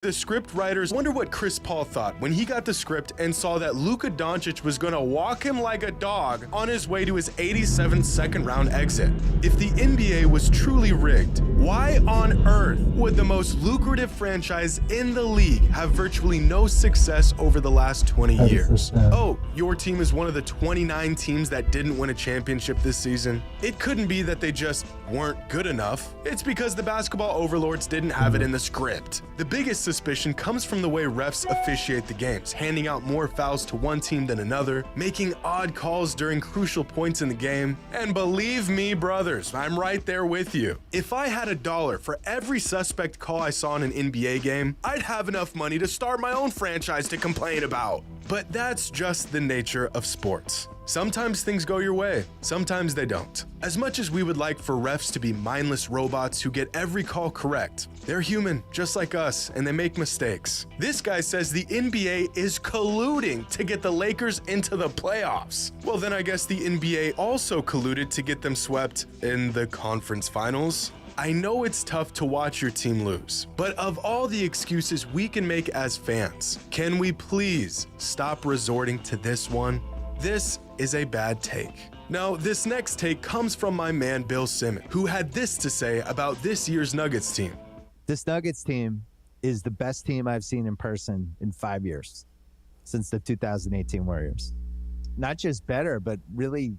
The script writers wonder what Chris Paul thought when he got the script and saw that Luka Doncic was going to walk him like a dog on his way to his 87th second-round exit. If the NBA was truly rigged, why on earth would the most lucrative franchise in the league have virtually no success over the last 20 years? Oh, your team is one of the 29 teams that didn't win a championship this season? It couldn't be that they just weren't good enough. It's because the basketball overlords didn't have it in the script. The biggest suspicion comes from the way refs officiate the games, handing out more fouls to one team than another, making odd calls during crucial points in the game. And believe me, brothers, I'm right there with you. If I had $1 for every suspect call I saw in an NBA game, I'd have enough money to start my own franchise to complain about. But that's just the nature of sports. Sometimes things go your way, sometimes they don't. As much as we would like for refs to be mindless robots who get every call correct, they're human, just like us, and they make mistakes. This guy says the NBA is colluding to get the Lakers into the playoffs. Well, then I guess the NBA also colluded to get them swept in the conference finals. I know it's tough to watch your team lose, but of all the excuses we can make as fans, can we please stop resorting to this one? This is a bad take. Now, this next take comes from my man Bill Simmons, who had this to say about this year's Nuggets team. This Nuggets team is the best team I've seen in person in 5 years, since the 2018 Warriors. Not just better, but really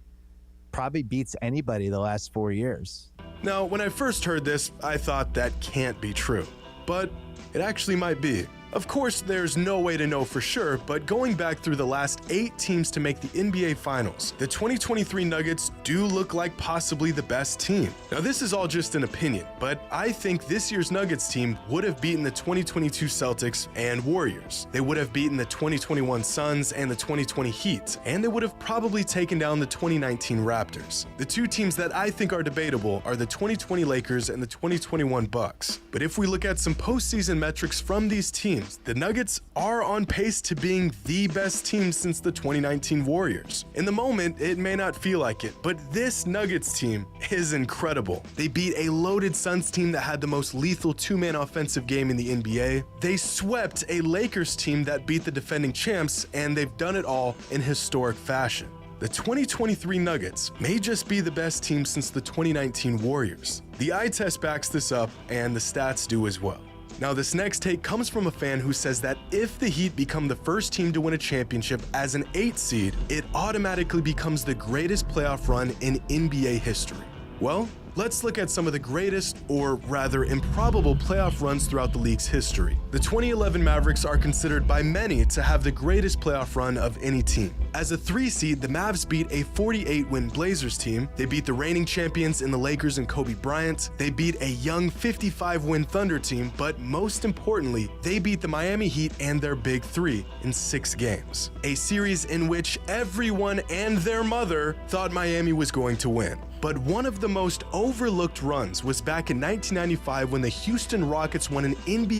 probably beats anybody the last 4 years. Now, when I first heard this, I thought that can't be true, but it actually might be. Of course, there's no way to know for sure, but going back through the last 8 teams to make the NBA Finals, the 2023 Nuggets do look like possibly the best team. Now, this is all just an opinion, but I think this year's Nuggets team would have beaten the 2022 Celtics and Warriors. They would have beaten the 2021 Suns and the 2020 Heat, and they would have probably taken down the 2019 Raptors. The two teams that I think are debatable are the 2020 Lakers and the 2021 Bucks. But if we look at some postseason metrics from these teams, the Nuggets are on pace to being the best team since the 2019 Warriors. In the moment, it may not feel like it, but this Nuggets team is incredible. They beat a loaded Suns team that had the most lethal two-man offensive game in the NBA. They swept a Lakers team that beat the defending champs, and they've done it all in historic fashion. The 2023 Nuggets may just be the best team since the 2019 Warriors. The eye test backs this up, and the stats do as well. Now, this next take comes from a fan who says that if the Heat become the first team to win a championship as an 8 seed, it automatically becomes the greatest playoff run in NBA history. Well, let's look at some of the greatest, or rather improbable, playoff runs throughout the league's history. The 2011 Mavericks are considered by many to have the greatest playoff run of any team. As a 3 seed, the Mavs beat a 48-win Blazers team. They beat the reigning champions in the Lakers and Kobe Bryant. They beat a young 55-win Thunder team, but most importantly, they beat the Miami Heat and their Big Three in 6 games. A series in which everyone and their mother thought Miami was going to win. But one of the most overlooked runs was back in 1995 when the Houston Rockets won an NBA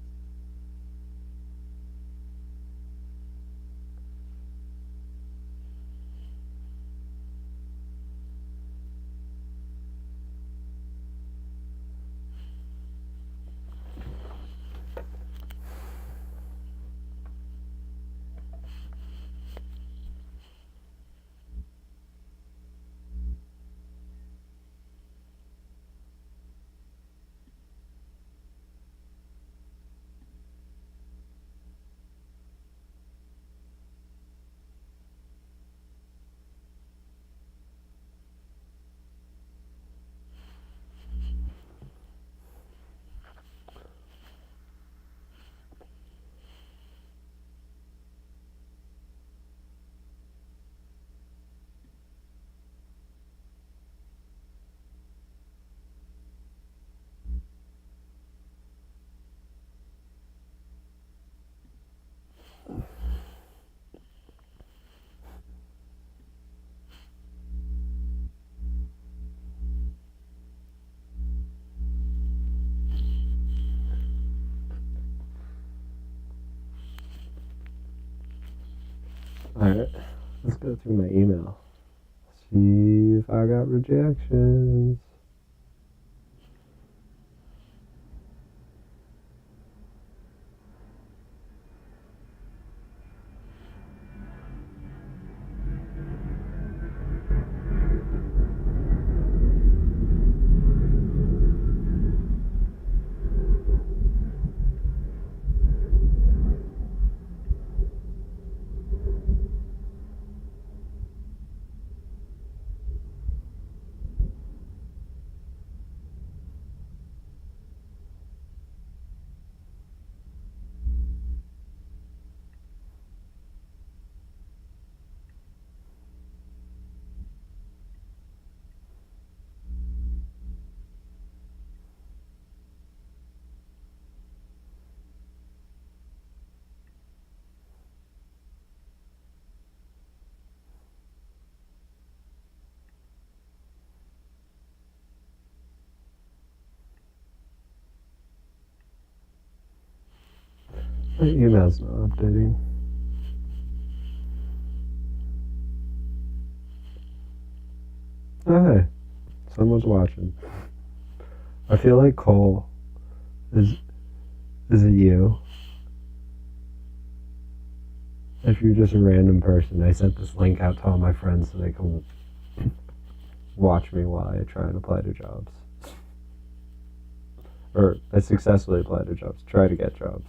Alright, let's go through my email. See if I got rejections. My email's not updating. Oh, hey, someone's watching. I feel like Cole is it you? If you're just a random person, I sent this link out to all my friends so they can watch me while I try and apply to jobs. Or I successfully apply to jobs, try to get jobs.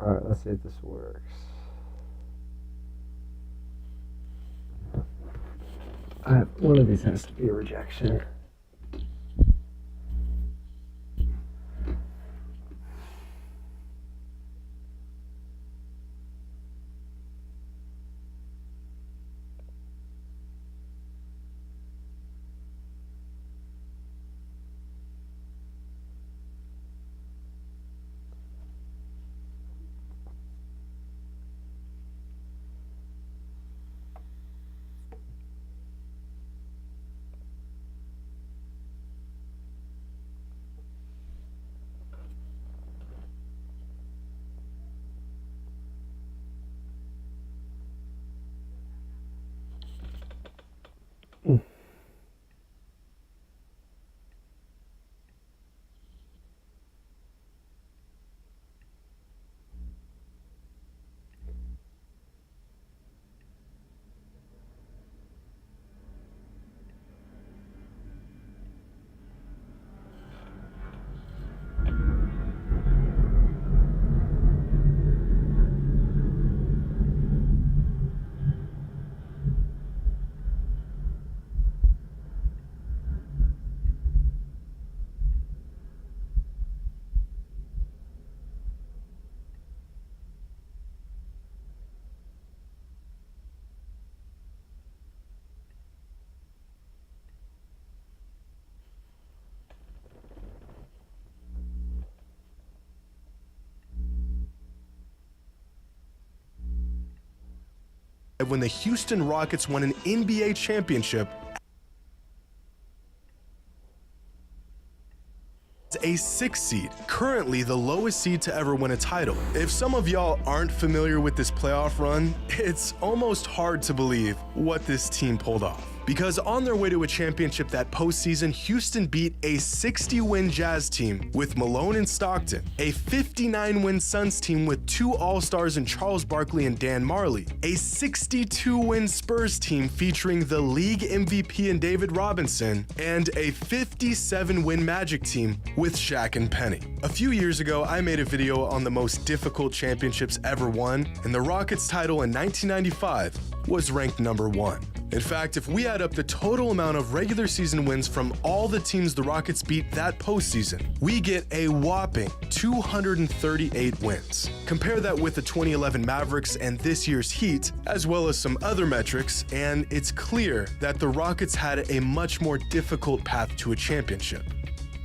Alright, let's see if this works. One of these has to be a rejection. When the Houston Rockets won an NBA championship as a 6th seed, currently the lowest seed to ever win a title. If some of y'all aren't familiar with this playoff run, it's almost hard to believe what this team pulled off. because on their way to a championship that postseason, Houston beat a 60-win Jazz team with Malone and Stockton, a 59-win Suns team with 2 All-Stars in Charles Barkley and Dan Marley, a 62-win Spurs team featuring the league MVP and David Robinson, and a 57-win Magic team with Shaq and Penny. A few years ago, I made a video on the most difficult championships ever won, and the Rockets title in 1995 was ranked number 1. In fact, if we add up the total amount of regular season wins from all the teams the Rockets beat that postseason, we get a whopping 238 wins. Compare that with the 2011 Mavericks and this year's Heat, as well as some other metrics, and it's clear that the Rockets had a much more difficult path to a championship.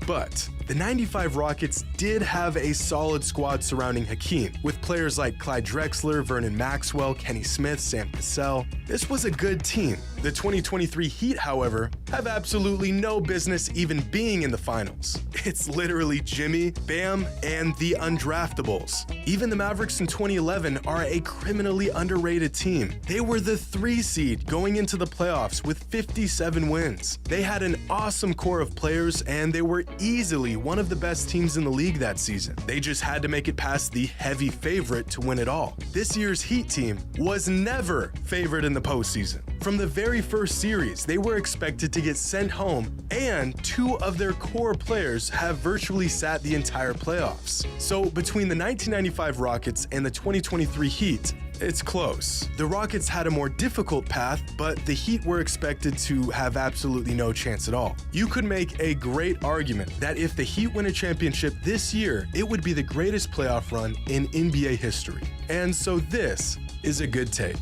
But the 95 Rockets did have a solid squad surrounding Hakeem, with players like Clyde Drexler, Vernon Maxwell, Kenny Smith, Sam Cassell. This was a good team. The 2023 Heat, however, have absolutely no business even being in the finals. It's literally Jimmy, Bam, and the undraftables. Even the Mavericks in 2011 are a criminally underrated team. They were the 3 seed going into the playoffs with 57 wins. They had an awesome core of players, and they were easily one of the best teams in the league that season. They just had to make it past the heavy favorite to win it all. This year's Heat team was never favored in the postseason. From the very first series, they were expected to get sent home, and 2 of their core players have virtually sat the entire playoffs. So between the 1995 Rockets and the 2023 Heat, it's close. The Rockets had a more difficult path, but the Heat were expected to have absolutely no chance at all. You could make a great argument that if the Heat win a championship this year, it would be the greatest playoff run in NBA history. And so this is a good take.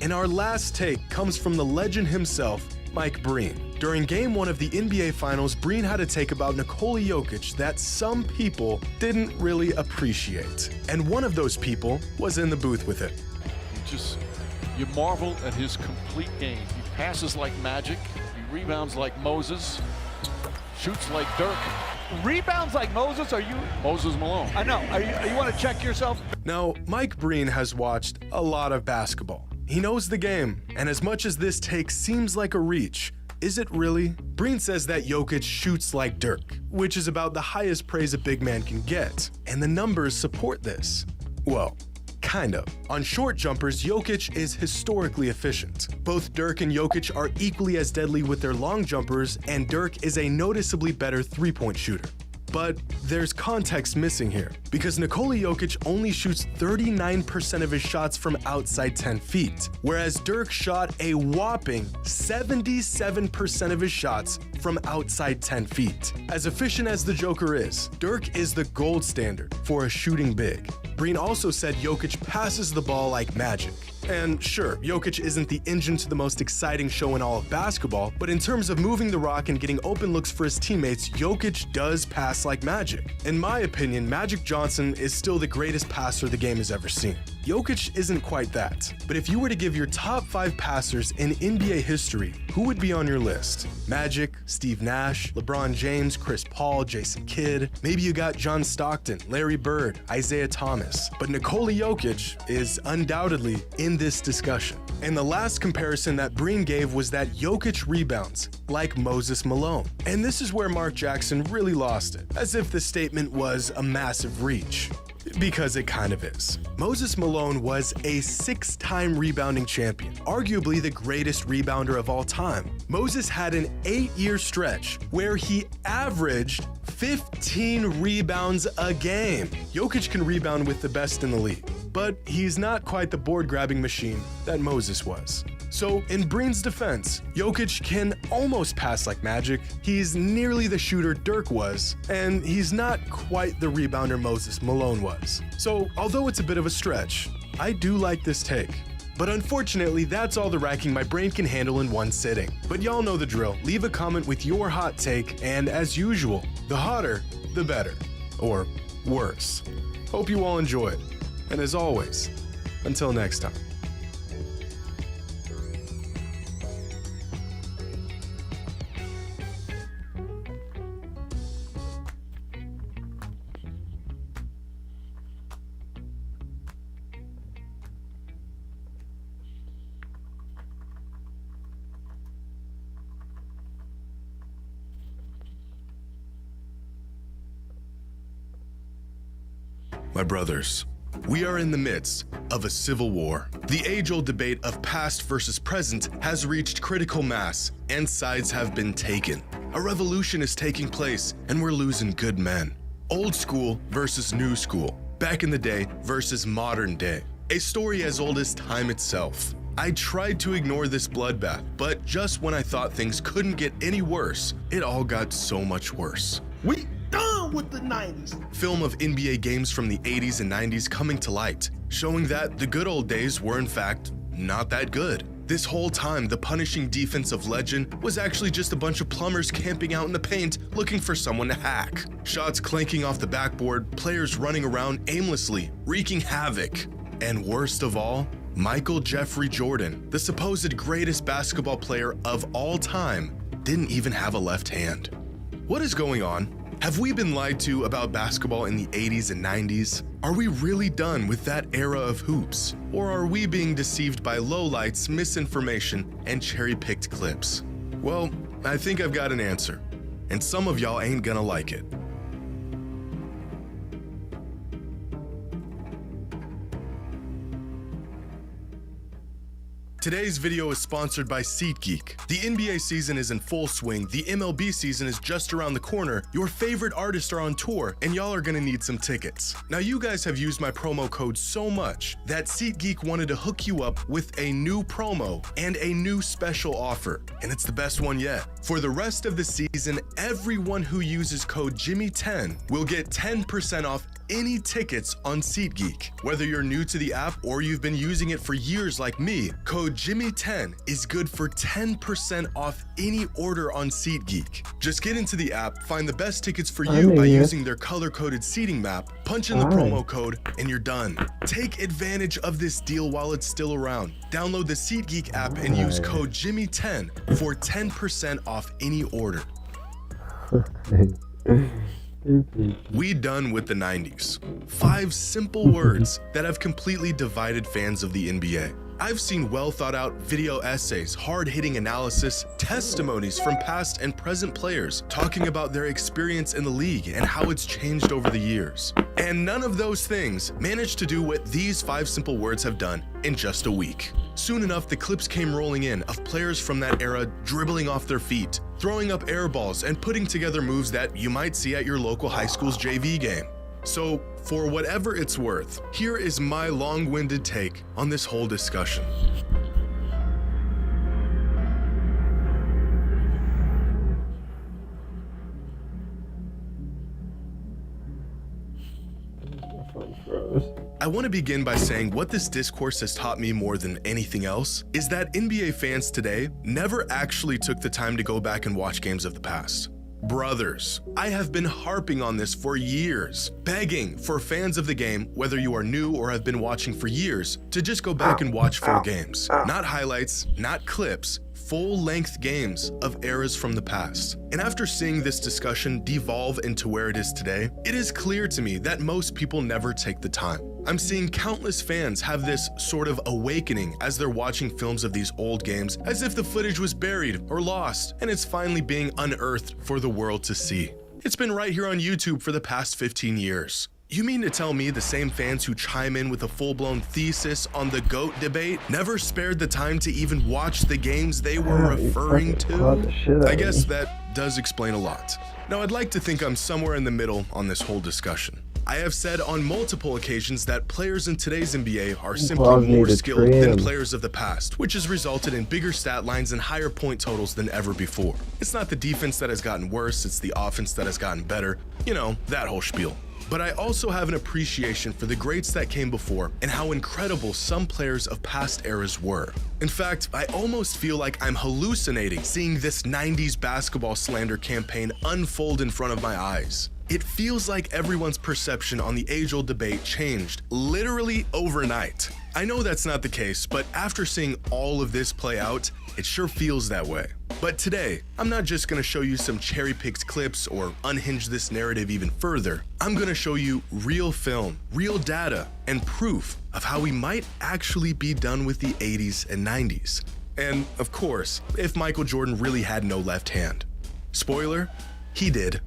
And our last take comes from the legend himself, Mike Breen. During Game 1 of the NBA Finals, Breen had a take about Nikola Jokic that some people didn't really appreciate. And one of those people was in the booth with it. You marvel at his complete game. He passes like magic, he rebounds like Moses, shoots like Dirk. Rebounds like Moses? Are you Moses Malone? I know. You want to check yourself? Now, Mike Breen has watched a lot of basketball. He knows the game, and as much as this take seems like a reach, is it really? Breen says that Jokic shoots like Dirk, which is about the highest praise a big man can get, and the numbers support this. Well, kind of. On short jumpers, Jokic is historically efficient. Both Dirk and Jokic are equally as deadly with their long jumpers, and Dirk is a noticeably better three-point shooter. But there's context missing here, because Nikola Jokic only shoots 39% of his shots from outside 10 feet, whereas Dirk shot a whopping 77% of his shots from outside 10 feet. As efficient as the Joker is, Dirk is the gold standard for a shooting big. Breen also said Jokic passes the ball like magic. And sure, Jokic isn't the engine to the most exciting show in all of basketball, but in terms of moving the rock and getting open looks for his teammates, Jokic does pass like magic. In my opinion, Magic Johnson is still the greatest passer the game has ever seen. Jokic isn't quite that, but if you were to give your top 5 passers in NBA history, who would be on your list? Magic, Steve Nash, LeBron James, Chris Paul, Jason Kidd. Maybe you got John Stockton, Larry Bird, Isaiah Thomas. But Nikola Jokic is undoubtedly in this discussion. And the last comparison that Breen gave was that Jokic rebounds like Moses Malone. And this is where Mark Jackson really lost it, as if the statement was a massive reach. Because it kind of is. Moses Malone was a 6-time rebounding champion, arguably the greatest rebounder of all time. Moses had an 8-year stretch where he averaged 15 rebounds a game. Jokic can rebound with the best in the league, but he's not quite the board-grabbing machine that Moses was. So, in Breen's defense, Jokic can almost pass like magic, he's nearly the shooter Dirk was, and he's not quite the rebounder Moses Malone was. So, although it's a bit of a stretch, I do like this take. But unfortunately, that's all the racking my brain can handle in one sitting. But y'all know the drill. Leave a comment with your hot take, and as usual, the hotter, the better. Or worse. Hope you all enjoyed. And as always, until next time. My brothers, we are in the midst of a civil war. The age-old debate of past versus present has reached critical mass, and sides have been taken. A revolution is taking place, and we're losing good men. Old school versus new school. Back in the day versus modern day. A story as old as time itself. I tried to ignore this bloodbath, but just when I thought things couldn't get any worse, it all got so much worse. We done with the 90s. Film of NBA games from the 80s and 90s coming to light, showing that the good old days were in fact not that good. This whole time, the punishing defense of legend was actually just a bunch of plumbers camping out in the paint looking for someone to hack. Shots clanking off the backboard, players running around aimlessly, wreaking havoc. And worst of all, Michael Jeffrey Jordan, the supposed greatest basketball player of all time, didn't even have a left hand. What is going on? Have we been lied to about basketball in the 80s and 90s? Are we really done with that era of hoops? Or are we being deceived by lowlights, misinformation, and cherry-picked clips? Well, I think I've got an answer, and some of y'all ain't gonna like it. Today's video is sponsored by SeatGeek. The NBA season is in full swing, the MLB season is just around the corner, your favorite artists are on tour, and y'all are gonna need some tickets. Now you guys have used my promo code so much that SeatGeek wanted to hook you up with a new promo and a new special offer, and it's the best one yet. For the rest of the season, everyone who uses code Jimmy10 will get 10% off any tickets on SeatGeek. Whether you're new to the app or you've been using it for years like me, code Jimmy10 is good for 10% off any order on SeatGeek. Just get into the app, find the best tickets for you by using their color-coded seating map, punch in the promo code, and you're done. Take advantage of this deal while it's still around. Download the SeatGeek app and use code Jimmy10 for 10% off any order. We done with the 90s. 5 simple words that have completely divided fans of the NBA. I've seen well thought out video essays, hard-hitting analysis, testimonies from past and present players talking about their experience in the league and how it's changed over the years. And none of those things managed to do what these 5 simple words have done in just a week. Soon enough, the clips came rolling in of players from that era dribbling off their feet, throwing up air balls, and putting together moves that you might see at your local high school's JV game. So, for whatever it's worth, here is my long-winded take on this whole discussion. I want to begin by saying what this discourse has taught me more than anything else is that NBA fans today never actually took the time to go back and watch games of the past. Brothers, I have been harping on this for years, begging for fans of the game, whether you are new or have been watching for years, to just go back and watch full games. Not highlights, not clips, full-length games of eras from the past. And after seeing this discussion devolve into where it is today, it is clear to me that most people never take the time. I'm seeing countless fans have this sort of awakening as they're watching films of these old games as if the footage was buried or lost, and it's finally being unearthed for the world to see. It's been right here on YouTube for the past 15 years. You mean to tell me the same fans who chime in with a full-blown thesis on the GOAT debate never spared the time to even watch the games they were referring to? I guess that does explain a lot. Now, I'd like to think I'm somewhere in the middle on this whole discussion. I have said on multiple occasions that players in today's NBA are simply more skilled than players of the past, which has resulted in bigger stat lines and higher point totals than ever before. It's not the defense that has gotten worse, it's the offense that has gotten better. You know, that whole spiel. But I also have an appreciation for the greats that came before and how incredible some players of past eras were. In fact, I almost feel like I'm hallucinating seeing this 90s basketball slander campaign unfold in front of my eyes. It feels like everyone's perception on the age-old debate changed literally overnight. I know that's not the case, but after seeing all of this play out, it sure feels that way. But today, I'm not just gonna show you some cherry-picked clips or unhinge this narrative even further. I'm gonna show you real film, real data, and proof of how we might actually be done with the 80s and 90s. And of course, if Michael Jordan really had no left hand. Spoiler, he did.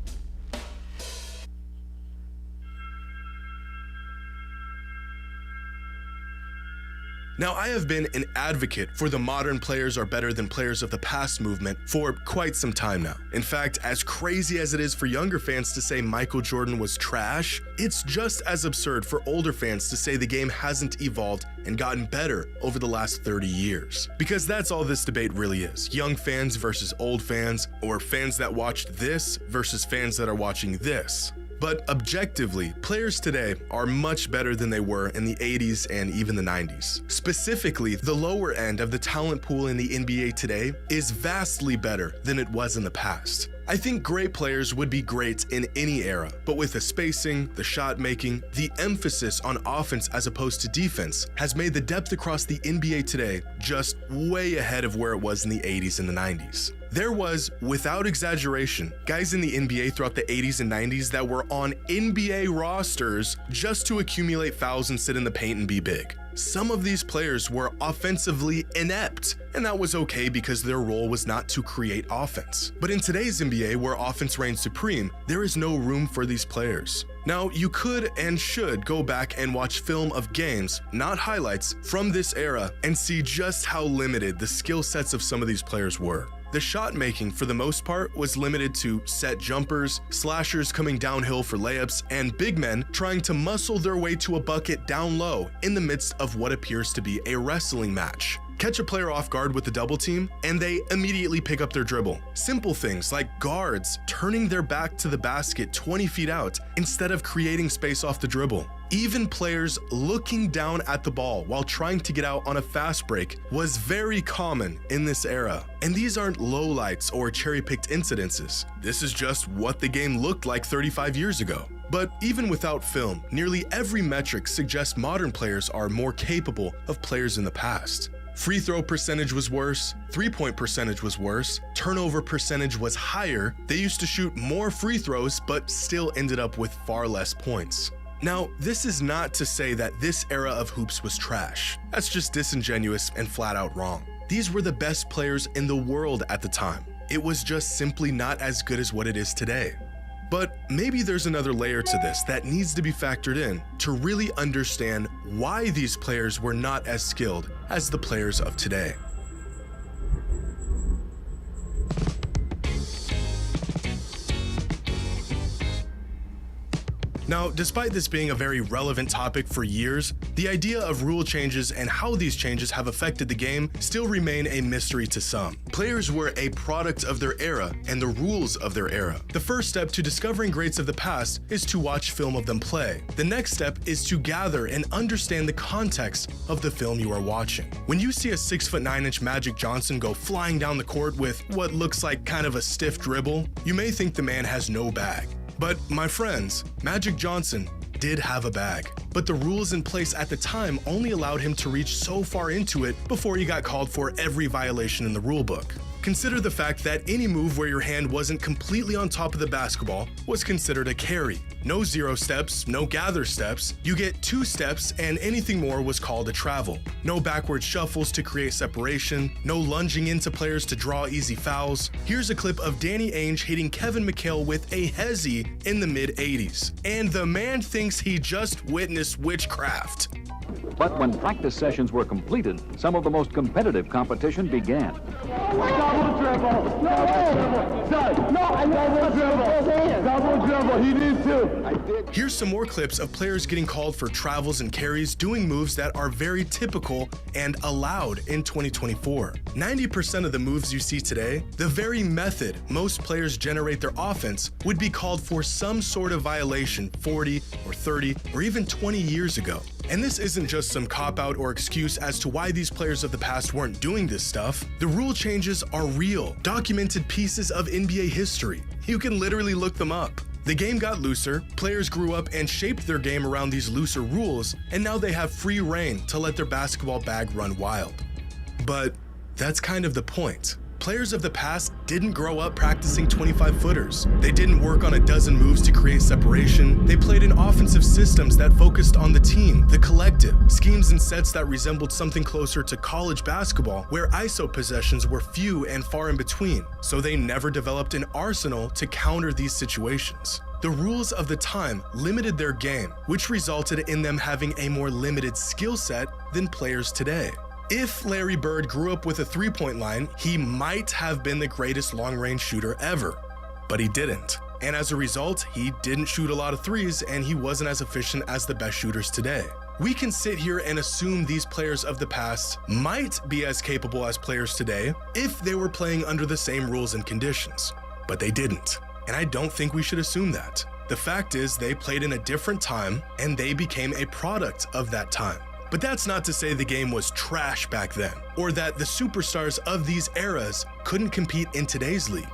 Now, I have been an advocate for the modern players are better than players of the past movement for quite some time now. In fact, as crazy as it is for younger fans to say Michael Jordan was trash, it's just as absurd for older fans to say the game hasn't evolved and gotten better over the last 30 years. Because that's all this debate really is. Young fans versus old fans, or fans that watched this versus fans that are watching this. But objectively, players today are much better than they were in the 80s and even the 90s. Specifically, the lower end of the talent pool in the NBA today is vastly better than it was in the past. I think great players would be great in any era, but with the spacing, the shot making, the emphasis on offense as opposed to defense has made the depth across the NBA today just way ahead of where it was in the 80s and the 90s. There was, without exaggeration, guys in the NBA throughout the 80s and 90s that were on NBA rosters just to accumulate fouls and sit in the paint and be big. Some of these players were offensively inept, and that was okay because their role was not to create offense. But in today's NBA, where offense reigns supreme, there is no room for these players. Now, you could and should go back and watch film of games, not highlights, from this era and see just how limited the skill sets of some of these players were. The shot making, for the most part, was limited to set jumpers, slashers coming downhill for layups, and big men trying to muscle their way to a bucket down low in the midst of what appears to be a wrestling match. Catch a player off guard with the double team, and they immediately pick up their dribble. Simple things like guards turning their back to the basket 20 feet out instead of creating space off the dribble. Even players looking down at the ball while trying to get out on a fast break was very common in this era. And these aren't lowlights or cherry-picked incidences. This is just what the game looked like 35 years ago. But even without film, nearly every metric suggests modern players are more capable of players in the past. Free throw percentage was worse, three-point percentage was worse, turnover percentage was higher, they used to shoot more free throws but still ended up with far less points. Now, this is not to say that this era of hoops was trash. That's just disingenuous and flat out wrong. These were the best players in the world at the time. It was just simply not as good as what it is today. But maybe there's another layer to this that needs to be factored in to really understand why these players were not as skilled as the players of today. Now, despite this being a very relevant topic for years, the idea of rule changes and how these changes have affected the game still remain a mystery to some. Players were a product of their era and the rules of their era. The first step to discovering greats of the past is to watch film of them play. The next step is to gather and understand the context of the film you are watching. When you see a 6'9" Magic Johnson go flying down the court with what looks like kind of a stiff dribble, you may think the man has no bag. But my friends, Magic Johnson did have a bag, but the rules in place at the time only allowed him to reach so far into it before he got called for every violation in the rulebook. Consider the fact that any move where your hand wasn't completely on top of the basketball was considered a carry. No 0 steps, no gather steps, you get 2 steps, and anything more was called a travel. No backward shuffles to create separation, no lunging into players to draw easy fouls. Here's a clip of Danny Ainge hitting Kevin McHale with a hezzy in the mid-80s. And the man thinks he just witnessed witchcraft. But when practice sessions were completed, some of the most competitive competition began. Double dribble! Double dribble! He needs to! Here's some more clips of players getting called for travels and carries doing moves that are very typical and allowed in 2024. 90% of the moves you see today, the very method most players generate their offense, would be called for some sort of violation 40 or 30 or even 20 years ago. And this isn't just some cop-out or excuse as to why these players of the past weren't doing this stuff. The rule changes are real, documented pieces of NBA history. You can literally look them up. The game got looser, players grew up and shaped their game around these looser rules, and now they have free reign to let their basketball bag run wild. But that's kind of the point. Players of the past didn't grow up practicing 25-footers. They didn't work on a dozen moves to create separation. They played in offensive systems that focused on the team, the collective, schemes and sets that resembled something closer to college basketball, where ISO possessions were few and far in between, so they never developed an arsenal to counter these situations. The rules of the time limited their game, which resulted in them having a more limited skill set than players today. If Larry Bird grew up with a three-point line, he might have been the greatest long-range shooter ever, but he didn't. And as a result, he didn't shoot a lot of threes and he wasn't as efficient as the best shooters today. We can sit here and assume these players of the past might be as capable as players today if they were playing under the same rules and conditions, but they didn't. And I don't think we should assume that. The fact is, they played in a different time and they became a product of that time. But that's not to say the game was trash back then, or that the superstars of these eras couldn't compete in today's league.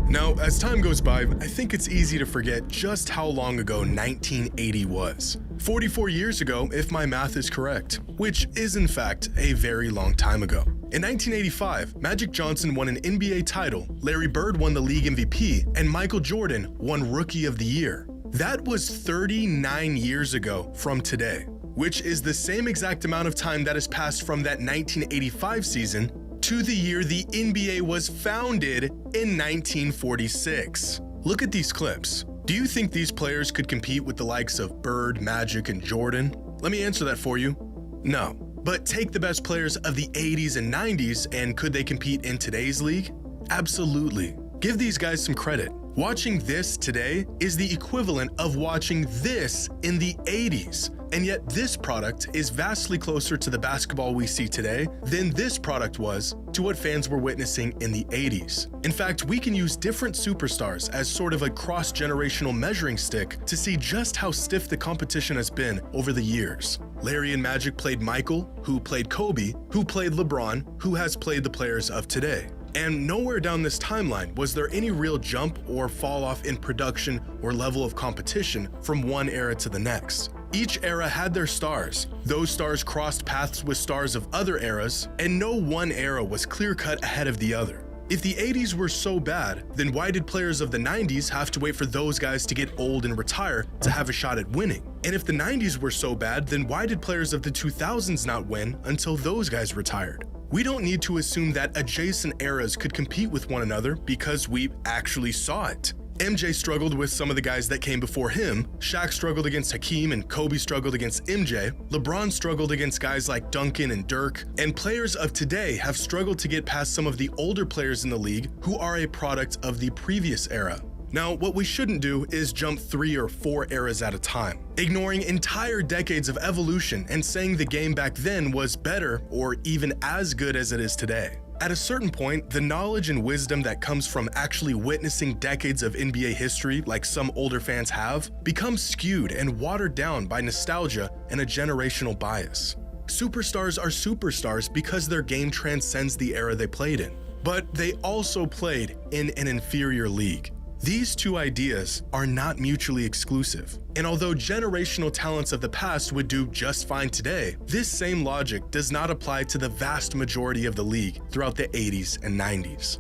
Now, as time goes by, I think it's easy to forget just how long ago 1980 was. 44 years ago, if my math is correct, which is in fact a very long time ago. In 1985, Magic Johnson won an NBA title, Larry Bird won the league MVP, and Michael Jordan won Rookie of the Year. That was 39 years ago from today, which is the same exact amount of time that has passed from that 1985 season to the year the NBA was founded in 1946. Look at these clips. Do you think these players could compete with the likes of Bird, Magic, and Jordan? Let me answer that for you. No. But take the best players of the 80s and 90s, and could they compete in today's league? Absolutely. Give these guys some credit. Watching this today is the equivalent of watching this in the 80s. And yet this product is vastly closer to the basketball we see today than this product was to what fans were witnessing in the 80s. In fact, we can use different superstars as sort of a cross-generational measuring stick to see just how stiff the competition has been over the years. Larry and Magic played Michael, who played Kobe, who played LeBron, who has played the players of today. And nowhere down this timeline was there any real jump or fall off in production or level of competition from one era to the next. Each era had their stars. Those stars crossed paths with stars of other eras, and no one era was clear-cut ahead of the other. If the 80s were so bad, then why did players of the 90s have to wait for those guys to get old and retire to have a shot at winning? And if the 90s were so bad, then why did players of the 2000s not win until those guys retired? We don't need to assume that adjacent eras could compete with one another because we actually saw it. MJ struggled with some of the guys that came before him, Shaq struggled against Hakeem and Kobe struggled against MJ, LeBron struggled against guys like Duncan and Dirk, and players of today have struggled to get past some of the older players in the league who are a product of the previous era. Now, what we shouldn't do is jump 3 or 4 eras at a time, ignoring entire decades of evolution and saying the game back then was better or even as good as it is today. At a certain point, the knowledge and wisdom that comes from actually witnessing decades of NBA history, like some older fans have, becomes skewed and watered down by nostalgia and a generational bias. Superstars are superstars because their game transcends the era they played in, but they also played in an inferior league. These two ideas are not mutually exclusive, and although generational talents of the past would do just fine today, this same logic does not apply to the vast majority of the league throughout the 80s and 90s.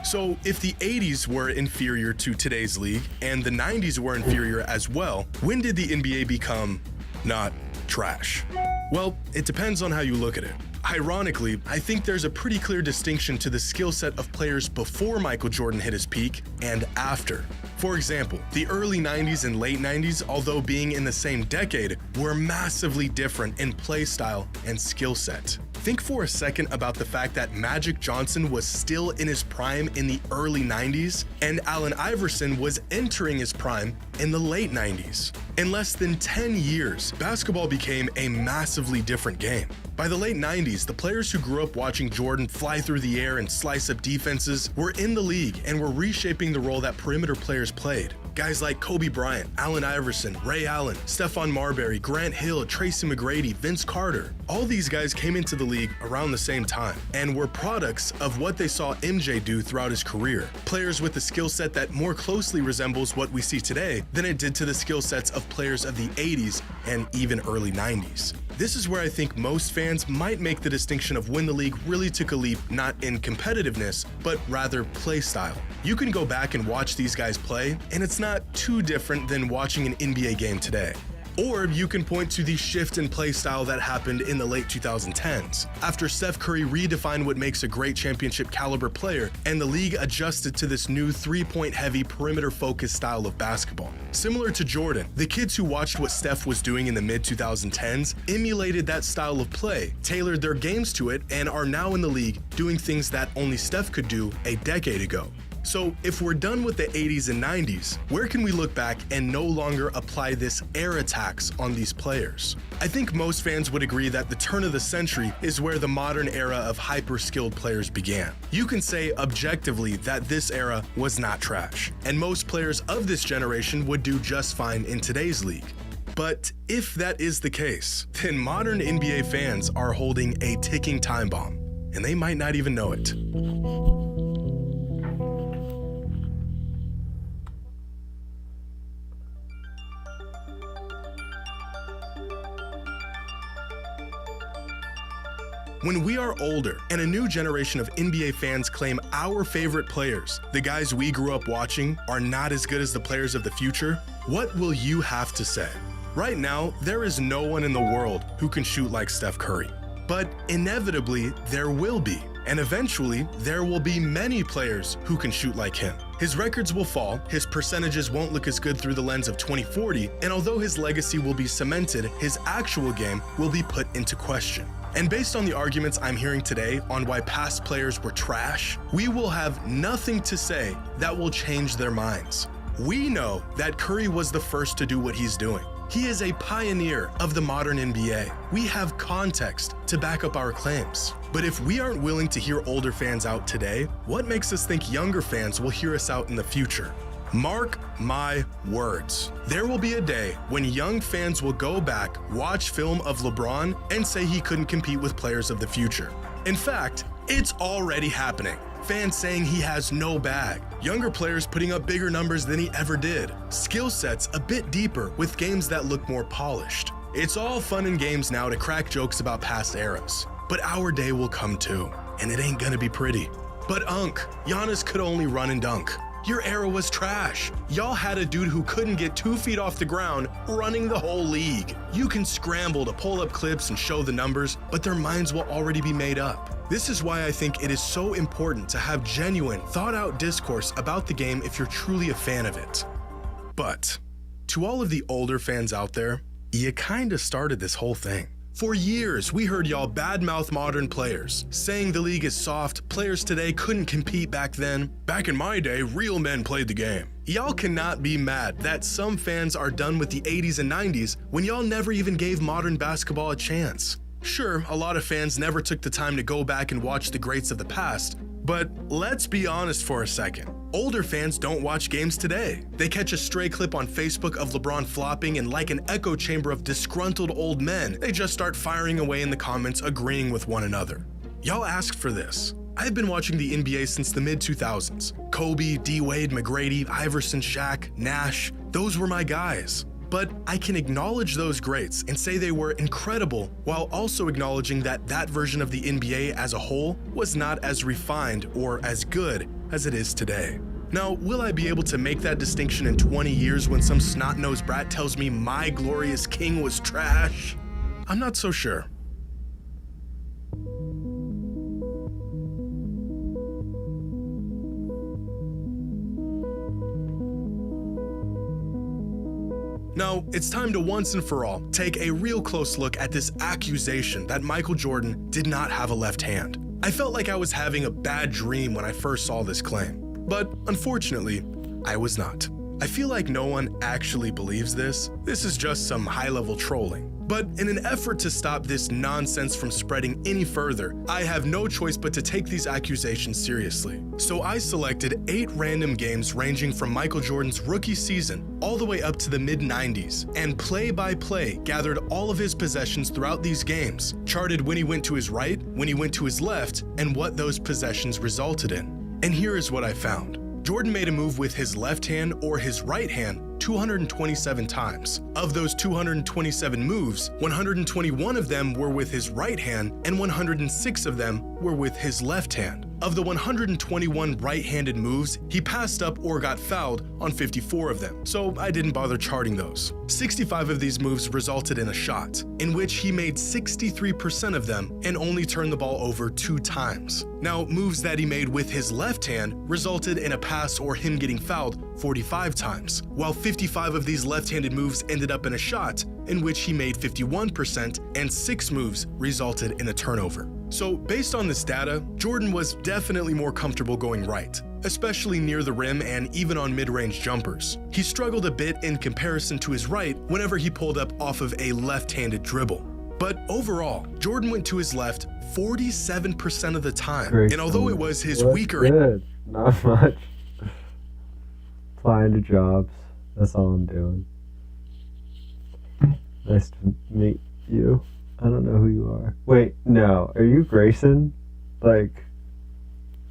So if the 80s were inferior to today's league and the 90s were inferior as well, when did the NBA become not trash? Well, it depends on how you look at it. Ironically, I think there's a pretty clear distinction to the skill set of players before Michael Jordan hit his peak and after. For example, the early 90s and late 90s, although being in the same decade, were massively different in play style and skill set. Think for a second about the fact that Magic Johnson was still in his prime in the early 90s and Allen Iverson was entering his prime in the late 90s. In less than 10 years, basketball became a massively different game. By the late 90s, the players who grew up watching Jordan fly through the air and slice up defenses were in the league and were reshaping the role that perimeter players played. Guys like Kobe Bryant, Allen Iverson, Ray Allen, Stephon Marbury, Grant Hill, Tracy McGrady, Vince Carter. All these guys came into the league around the same time and were products of what they saw MJ do throughout his career. Players with a skill set that more closely resembles what we see today than it did to the skill sets of players of the 80s and even early 90s. This is where I think most fans might make the distinction of when the league really took a leap, not in competitiveness, but rather play style. You can go back and watch these guys play, and it's not too different than watching an NBA game today. Or you can point to the shift in play style that happened in the late 2010s, after Steph Curry redefined what makes a great championship caliber player, and the league adjusted to this new three-point heavy, perimeter-focused style of basketball. Similar to Jordan, the kids who watched what Steph was doing in the mid-2010s emulated that style of play, tailored their games to it, and are now in the league doing things that only Steph could do a decade ago. So if we're done with the 80s and 90s, where can we look back and no longer apply this era tax on these players? I think most fans would agree that the turn of the century is where the modern era of hyper-skilled players began. You can say objectively that this era was not trash, and most players of this generation would do just fine in today's league. But if that is the case, then modern NBA fans are holding a ticking time bomb, and they might not even know it. When we are older and a new generation of NBA fans claim our favorite players, the guys we grew up watching, are not as good as the players of the future, what will you have to say? Right now, there is no one in the world who can shoot like Steph Curry. But inevitably, there will be. And eventually, there will be many players who can shoot like him. His records will fall, his percentages won't look as good through the lens of 2040, and although his legacy will be cemented, his actual game will be put into question. And based on the arguments I'm hearing today on why past players were trash, we will have nothing to say that will change their minds. We know that Curry was the first to do what he's doing. He is a pioneer of the modern NBA. We have context to back up our claims. But if we aren't willing to hear older fans out today, what makes us think younger fans will hear us out in the future? Mark my words. There will be a day when young fans will go back, watch film of LeBron, and say he couldn't compete with players of the future. In fact, it's already happening. Fans saying he has no bag. Younger players putting up bigger numbers than he ever did. Skill sets a bit deeper with games that look more polished. It's all fun and games now to crack jokes about past eras. But our day will come too, and it ain't gonna be pretty. But Giannis could only run and dunk. Your era was trash. Y'all had a dude who couldn't get 2 feet off the ground running the whole league. You can scramble to pull up clips and show the numbers, but their minds will already be made up. This is why I think it is so important to have genuine, thought-out discourse about the game if you're truly a fan of it. But to all of the older fans out there, you kinda started this whole thing. For years, we heard y'all badmouth modern players, saying the league is soft, players today couldn't compete back then. Back in my day, real men played the game. Y'all cannot be mad that some fans are done with the 80s and 90s when y'all never even gave modern basketball a chance. Sure, a lot of fans never took the time to go back and watch the greats of the past, but let's be honest for a second. Older fans don't watch games today. They catch a stray clip on Facebook of LeBron flopping, and like an echo chamber of disgruntled old men, they just start firing away in the comments, agreeing with one another. Y'all asked for this. I've been watching the NBA since the mid-2000s. Kobe, D-Wade, McGrady, Iverson, Shaq, Nash, those were my guys. But I can acknowledge those greats and say they were incredible while also acknowledging that that version of the NBA as a whole was not as refined or as good as it is today. Now, will I be able to make that distinction in 20 years when some snot-nosed brat tells me my glorious king was trash? I'm not so sure. Now, it's time to once and for all take a real close look at this accusation that Michael Jordan did not have a left hand. I felt like I was having a bad dream when I first saw this claim, but unfortunately, I was not. I feel like no one actually believes this. This is just some high-level trolling. But in an effort to stop this nonsense from spreading any further, I have no choice but to take these accusations seriously. So I selected 8 random games ranging from Michael Jordan's rookie season all the way up to the mid-90s, and play by play gathered all of his possessions throughout these games, charted when he went to his right, when he went to his left, and what those possessions resulted in. And here is what I found. Jordan made a move with his left hand or his right hand 227 times. Of those 227 moves, 121 of them were with his right hand and 106 of them were with his left hand. Of the 121 right-handed moves, he passed up or got fouled on 54 of them, so I didn't bother charting those. 65 of these moves resulted in a shot, in which he made 63% of them and only turned the ball over 2 times. Now, moves that he made with his left hand resulted in a pass or him getting fouled 45 times, while 55 of these left-handed moves ended up in a shot, in which he made 51%, and 6 moves resulted in a turnover. So based on this data, Jordan was definitely more comfortable going right, especially near the rim and even on mid-range jumpers. He struggled a bit in comparison to his right whenever he pulled up off of a left-handed dribble. But overall, Jordan went to his left 47% of the time, and although it was his weaker end, not much. Applying to jobs, that's all I'm doing. Nice to meet you. I don't know who you are. Wait, no. Are you Grayson? Like,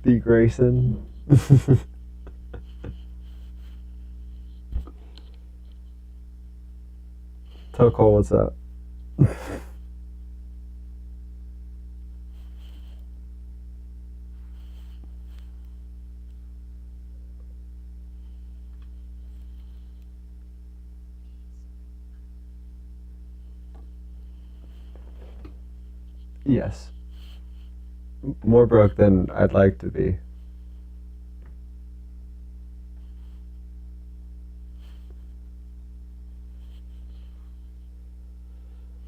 B. Grayson? Tell Cole what's up. Yes. More broke than I'd like to be.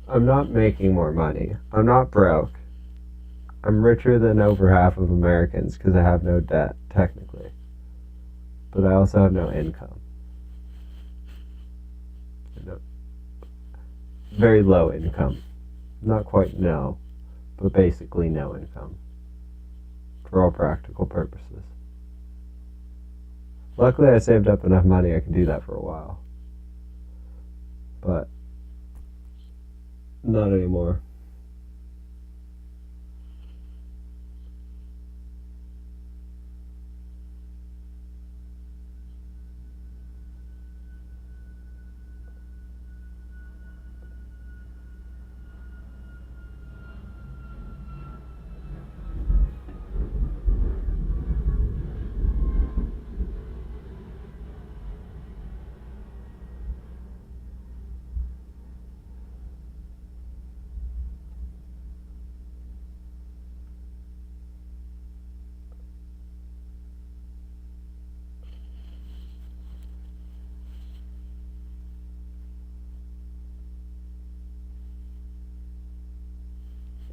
I'm not making more money. I'm not broke. I'm richer than over half of Americans because I have no debt, technically. But I also have no income. Very low income. Not quite no, but basically no income. For all practical purposes. Luckily I saved up enough money I can do that for a while. But not anymore.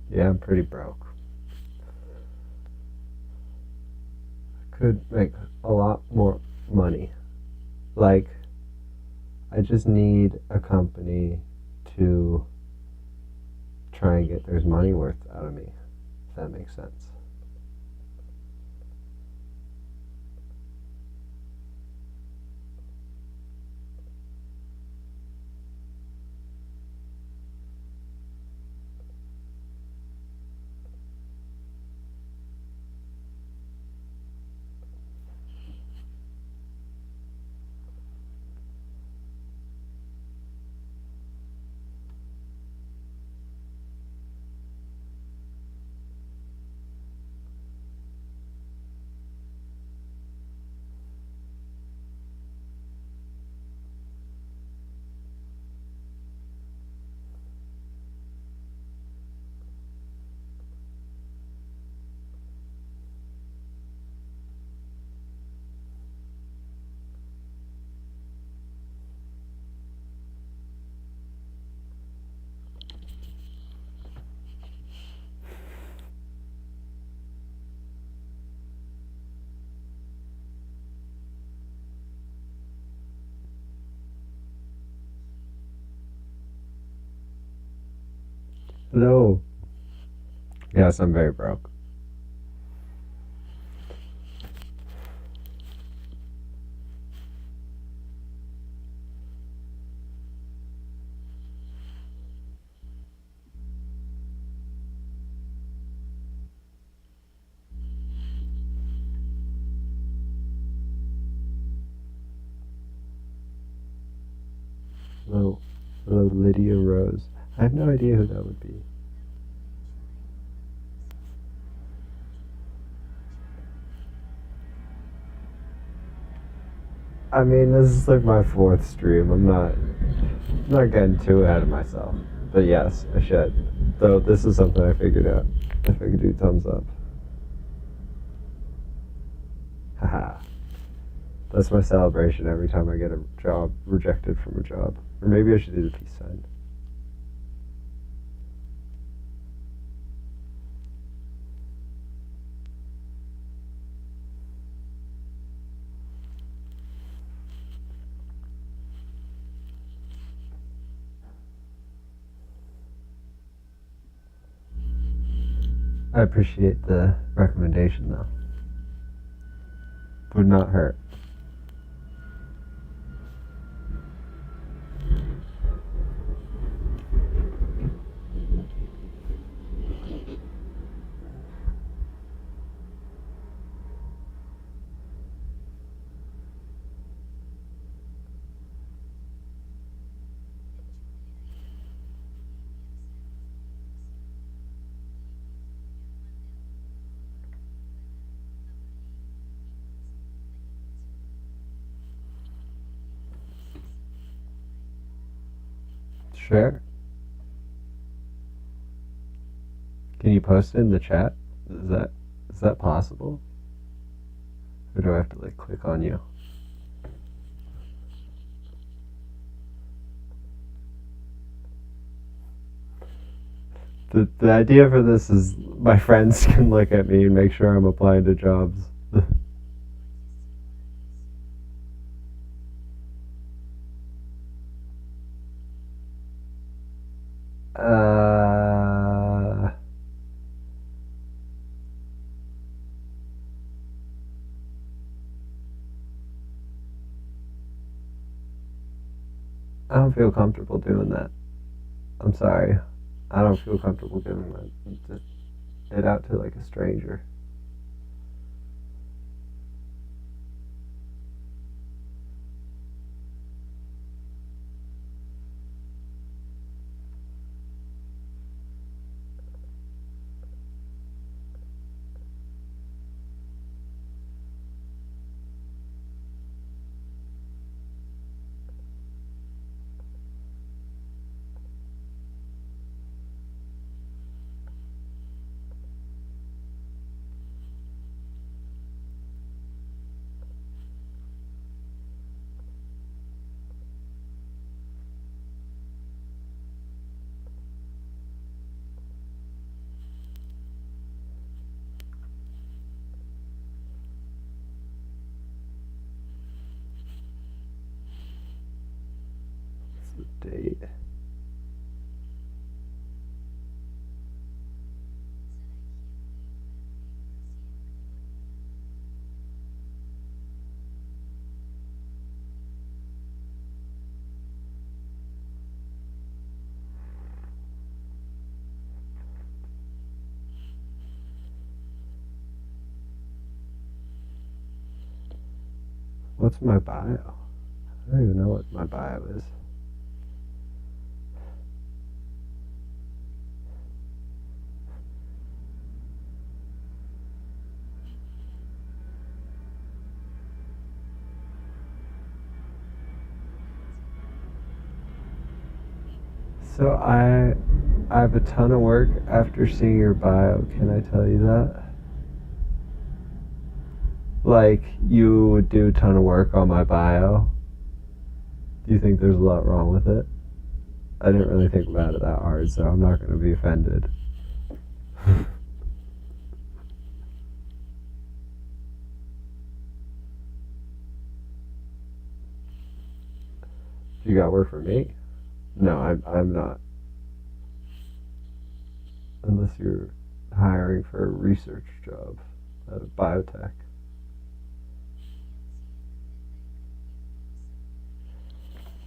Yeah, I'm pretty broke. Could make a lot more money. Like, I just need a company to try and get their money worth out of me, if that makes sense. No. Yes, I'm very broke. Hello, hello, Lydia Rose. I have no idea who that would be. I mean, this is like my 4th stream. I'm not getting too ahead of myself. But yes, I should. Though this is something I figured out. If I could do thumbs up. Haha. That's my celebration every time I get a job rejected from a job. Or maybe I should do the peace sign. I appreciate the recommendation though. Would not hurt. Sure. Can you post it in the chat? Is that possible? Or do I have to like click on you? The idea for this is my friends can look at me and make sure I'm applying to jobs. I don't feel comfortable doing that. I'm sorry. I don't feel comfortable giving it out to like a stranger. Date. What's my bio? I don't even know what my bio is. So I have a ton of work after seeing your bio. Can I tell you that? Like, you would do a ton of work on my bio. Do you think there's a lot wrong with it? I didn't really think about it that hard, so I'm not going to be offended. You got work for me? No, I'm not. unless you're hiring for a research job at a biotech.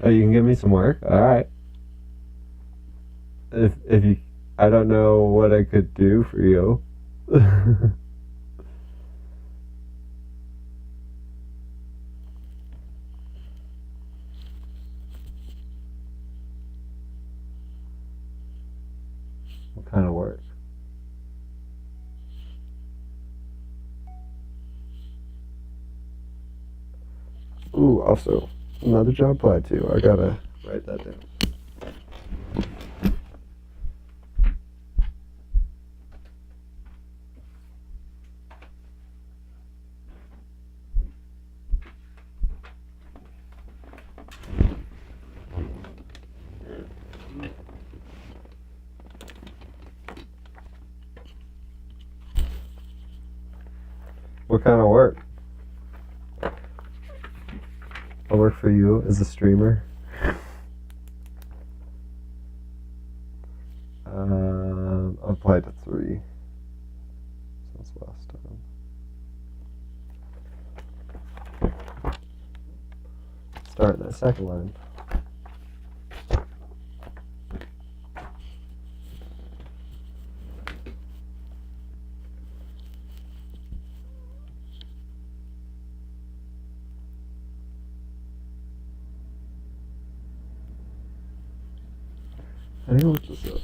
Oh, you can give me some work? All right. If you, I don't know what I could do for you. What kind of work? Ooh, also, another job applied to. I gotta write that down. What kind of work? I work for you as a streamer. I applied to 3 since last time. Starting that second line. I think I'll look this up.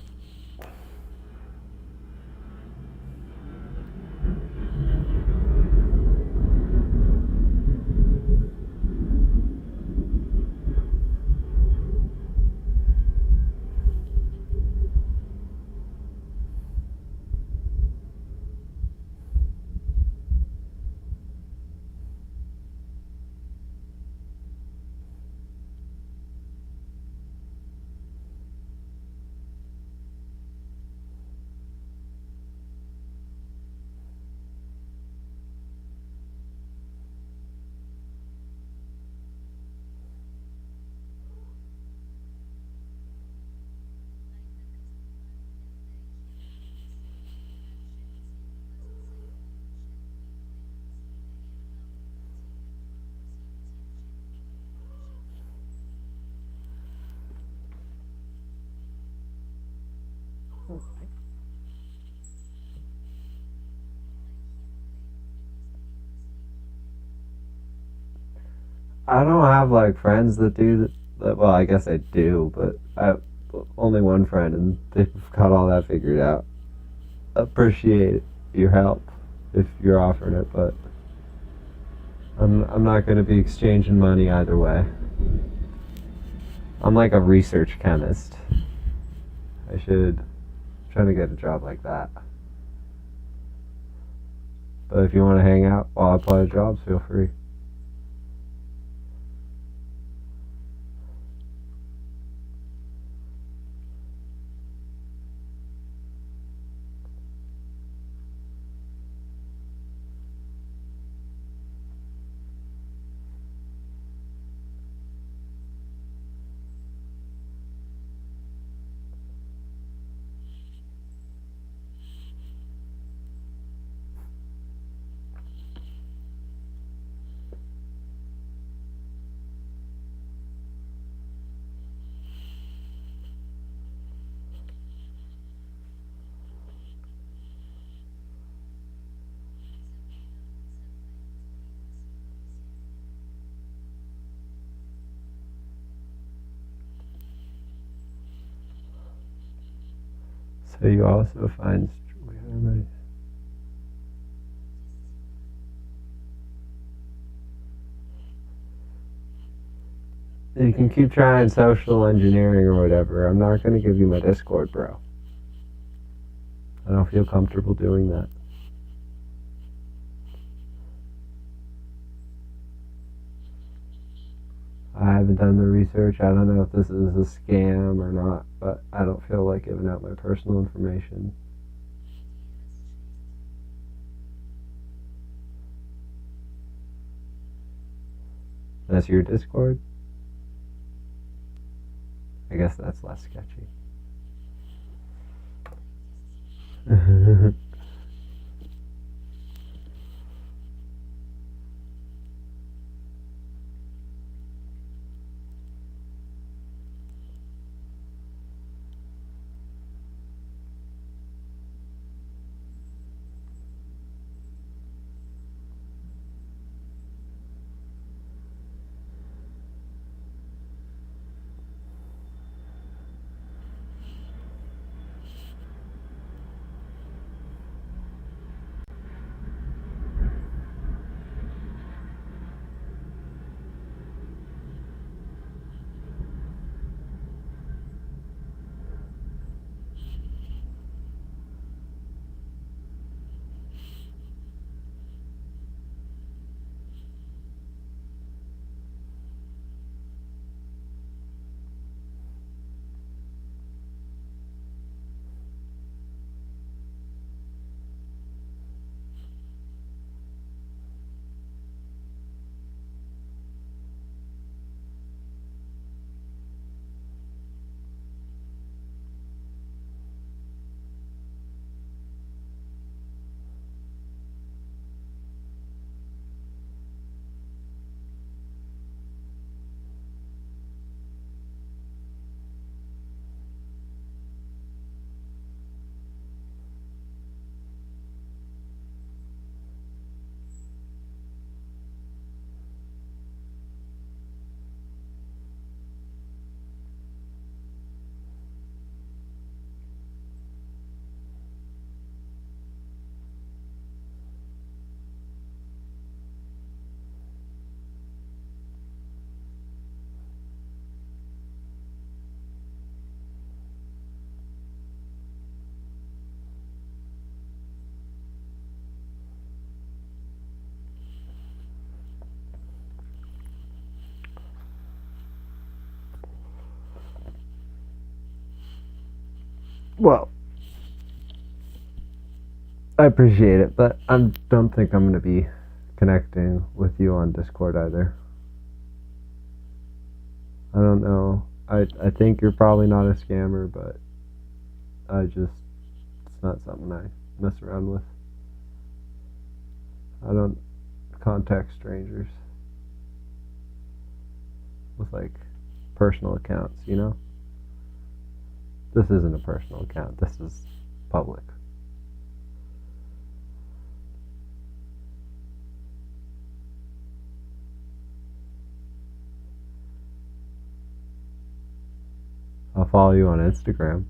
I don't have like friends that do that. Well, I guess I do, but I have only one friend, and they've got all that figured out. Appreciate your help if you're offering it, but I'm not going to be exchanging money either way. I'm like a research chemist. I should try to get a job like that. But if you want to hang out while I apply to jobs, feel free. So you also find you can keep trying social engineering or whatever. I'm not going to give you my Discord, bro. I don't feel comfortable doing that. I haven't done the research. I don't know if this is a scam or not, but I don't feel like giving out my personal information. That's your Discord? I guess that's less sketchy. Well, I appreciate it, but I don't think I'm going to be connecting with you on Discord either. I don't know. I think you're probably not a scammer, but it's not something I mess around with. I don't contact strangers with like personal accounts, you know? This isn't a personal account. This is public. I'll follow you on Instagram.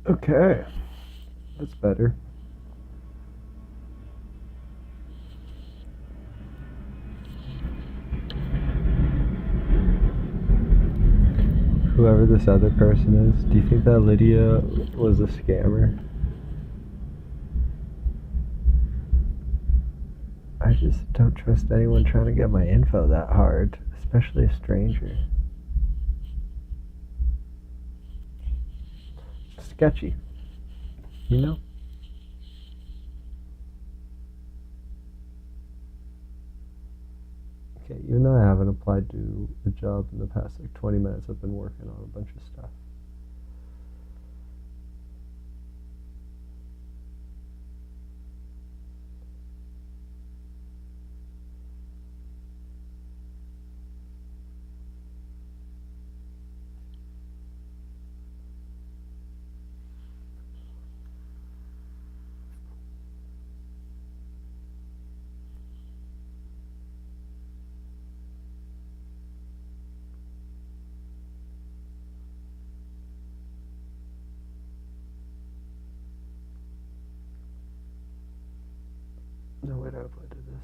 Okay. That's better. Whoever this other person is, do you think that Lydia was a scammer? I just don't trust anyone trying to get my info that hard, especially a stranger. Sketchy. You know? Okay, even though I haven't applied to a job in the past 20 minutes, I've been working on a bunch of stuff. No way to apply to this.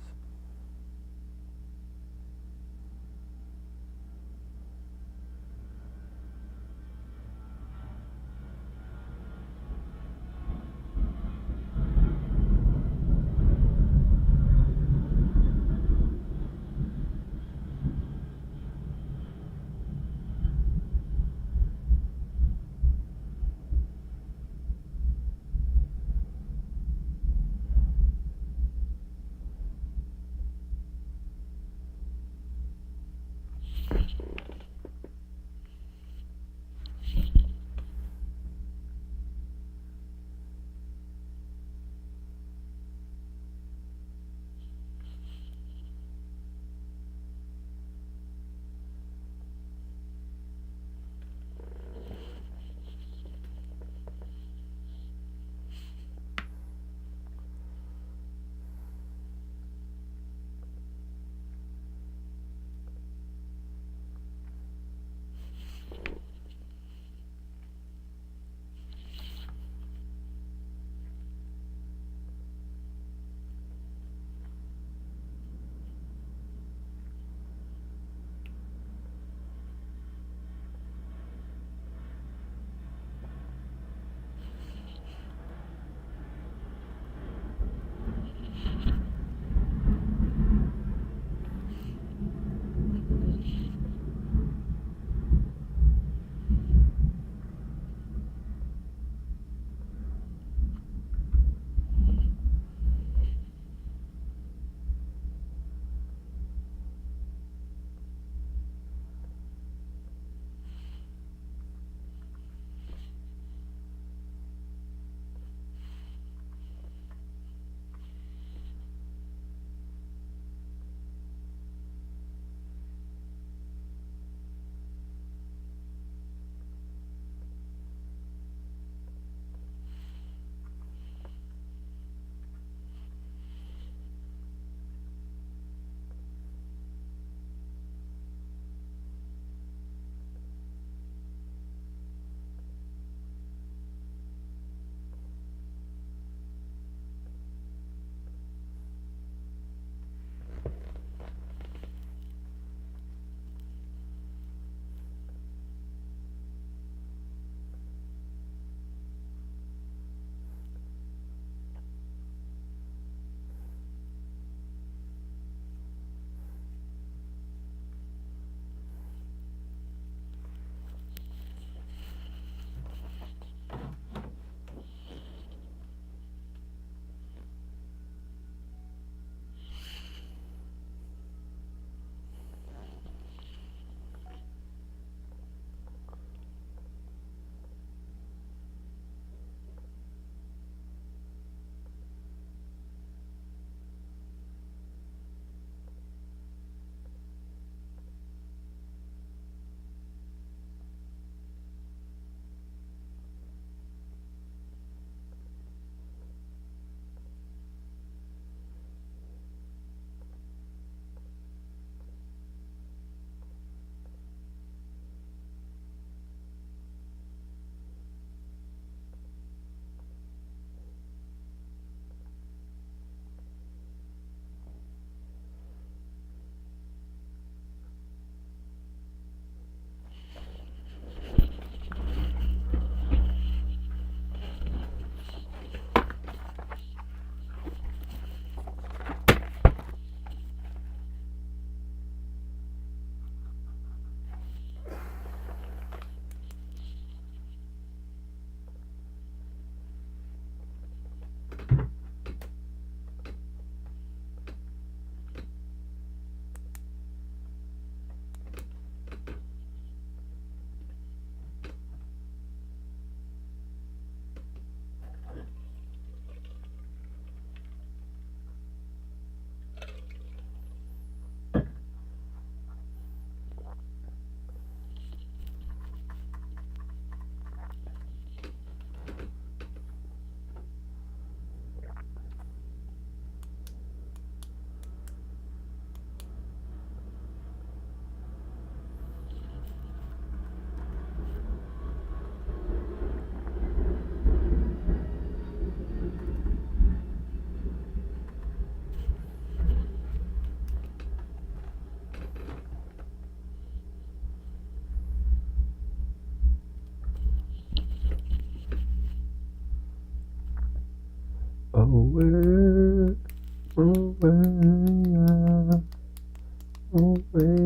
Away, away, away, away.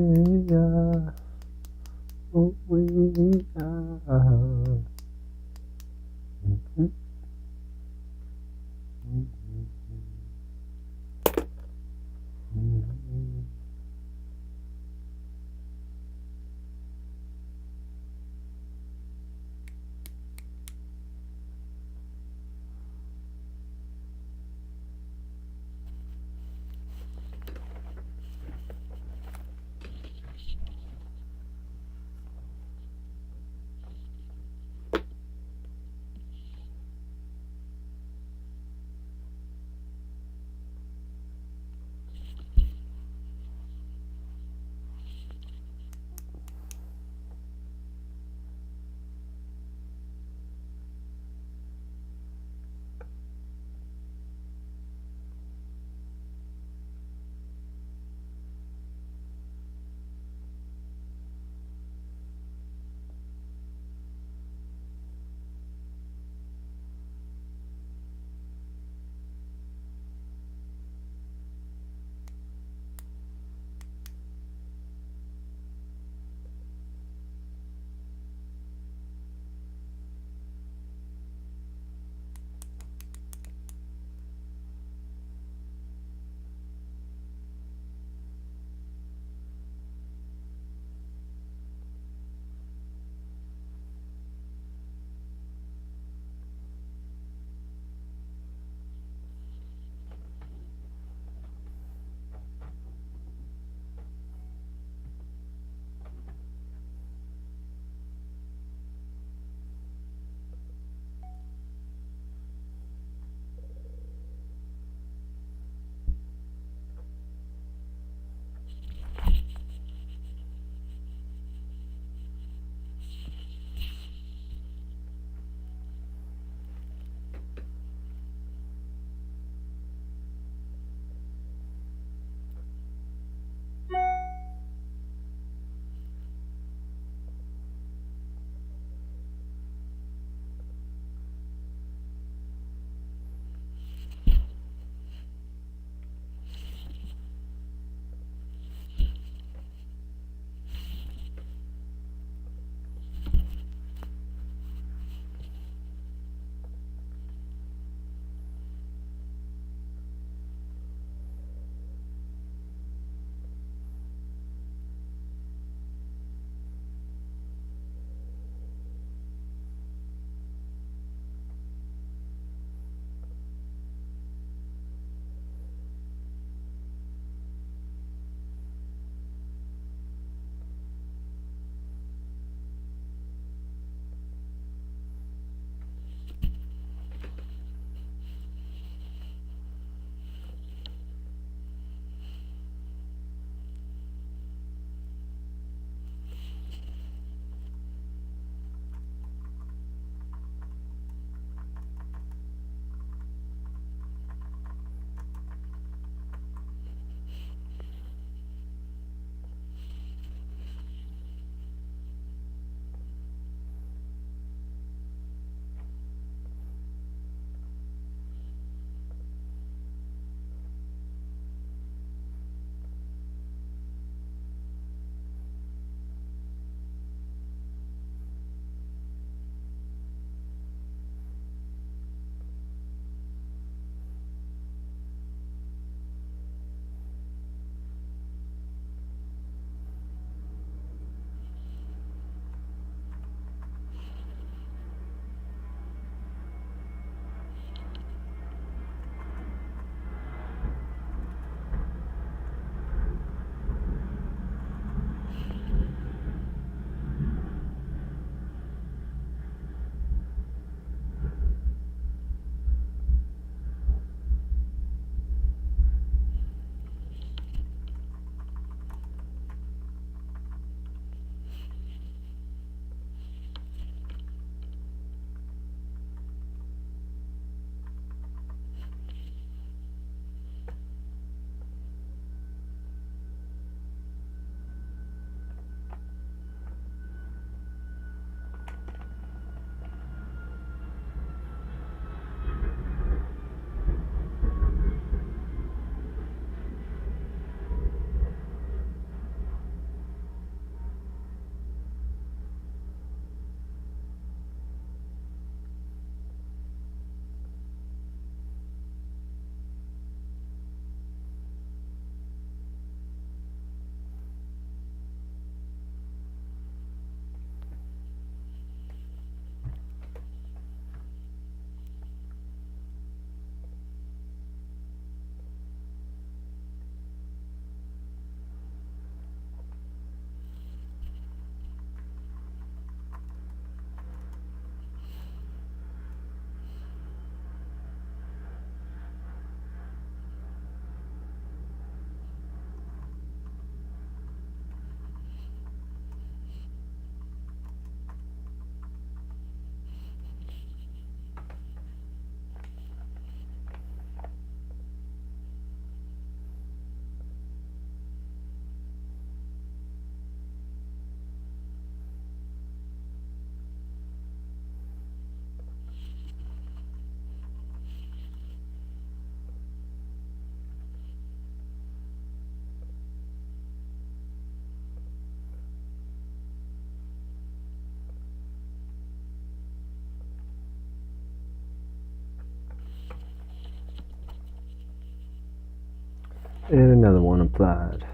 And another one applied.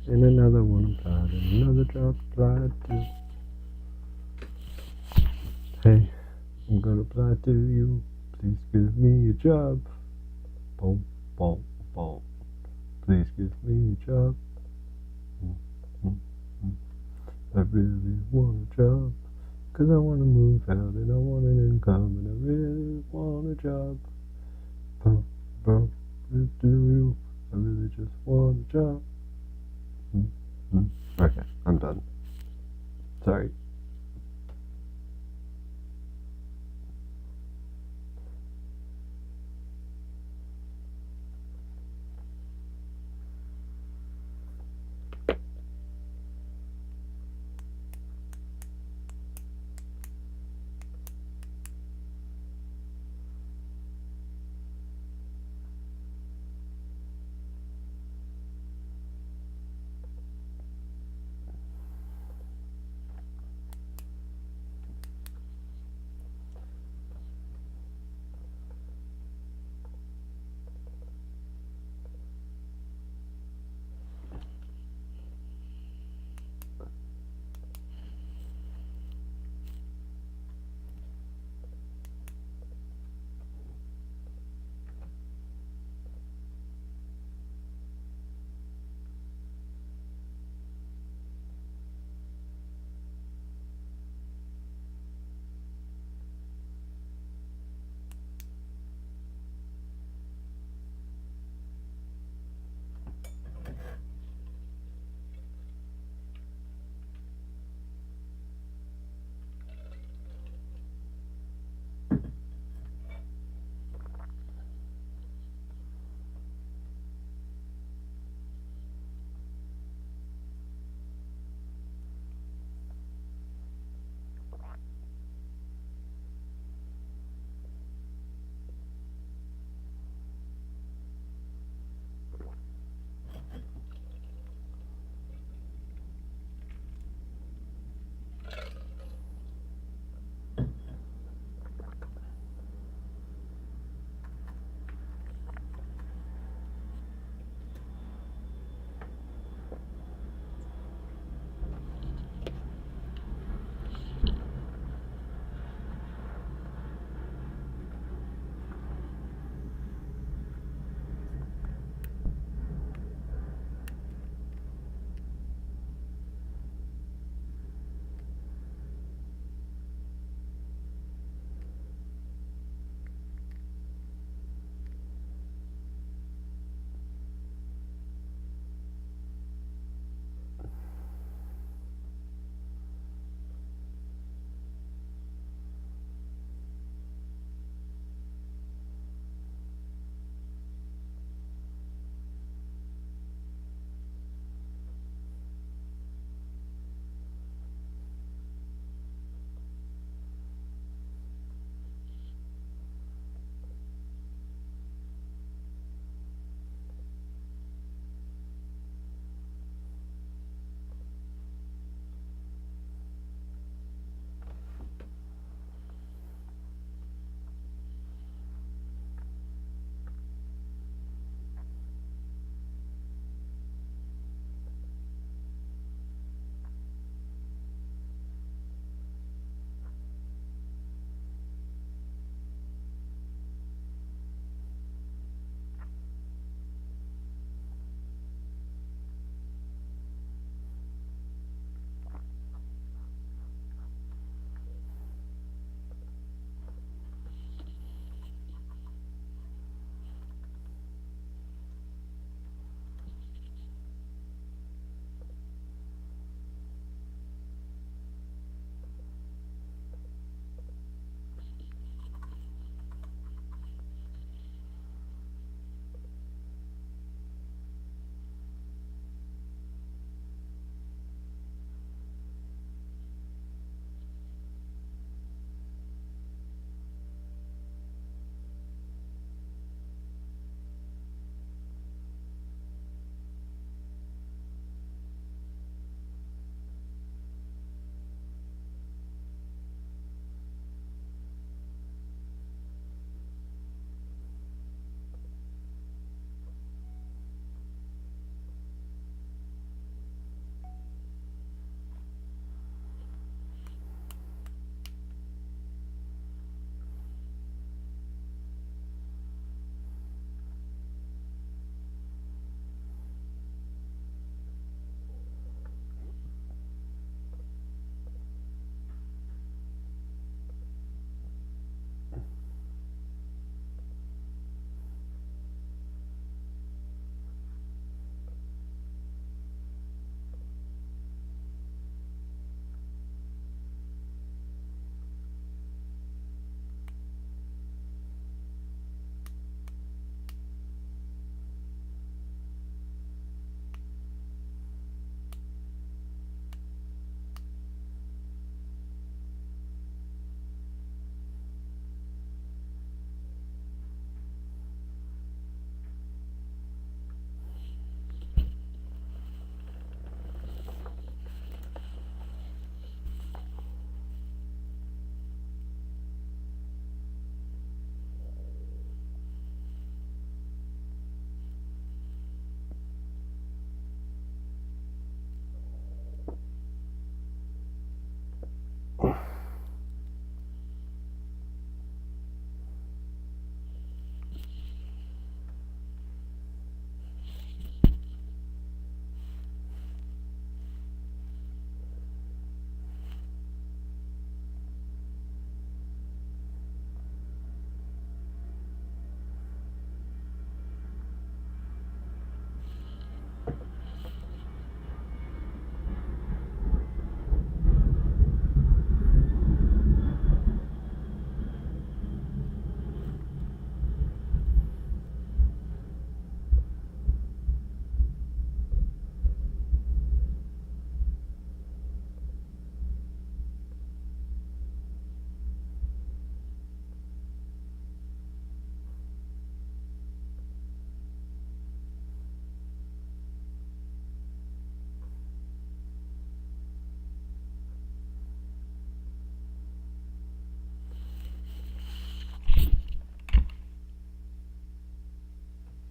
And another one applied. And another job applied too. Hey, I'm gonna apply to you. Please give me a job. Boom, boom, boom. Please give me a job. I really want a job. 'Cause I wanna move out and I want an income and I really want a job. Boom, boom, please do you. I really just want a job. Okay, I'm done. Sorry.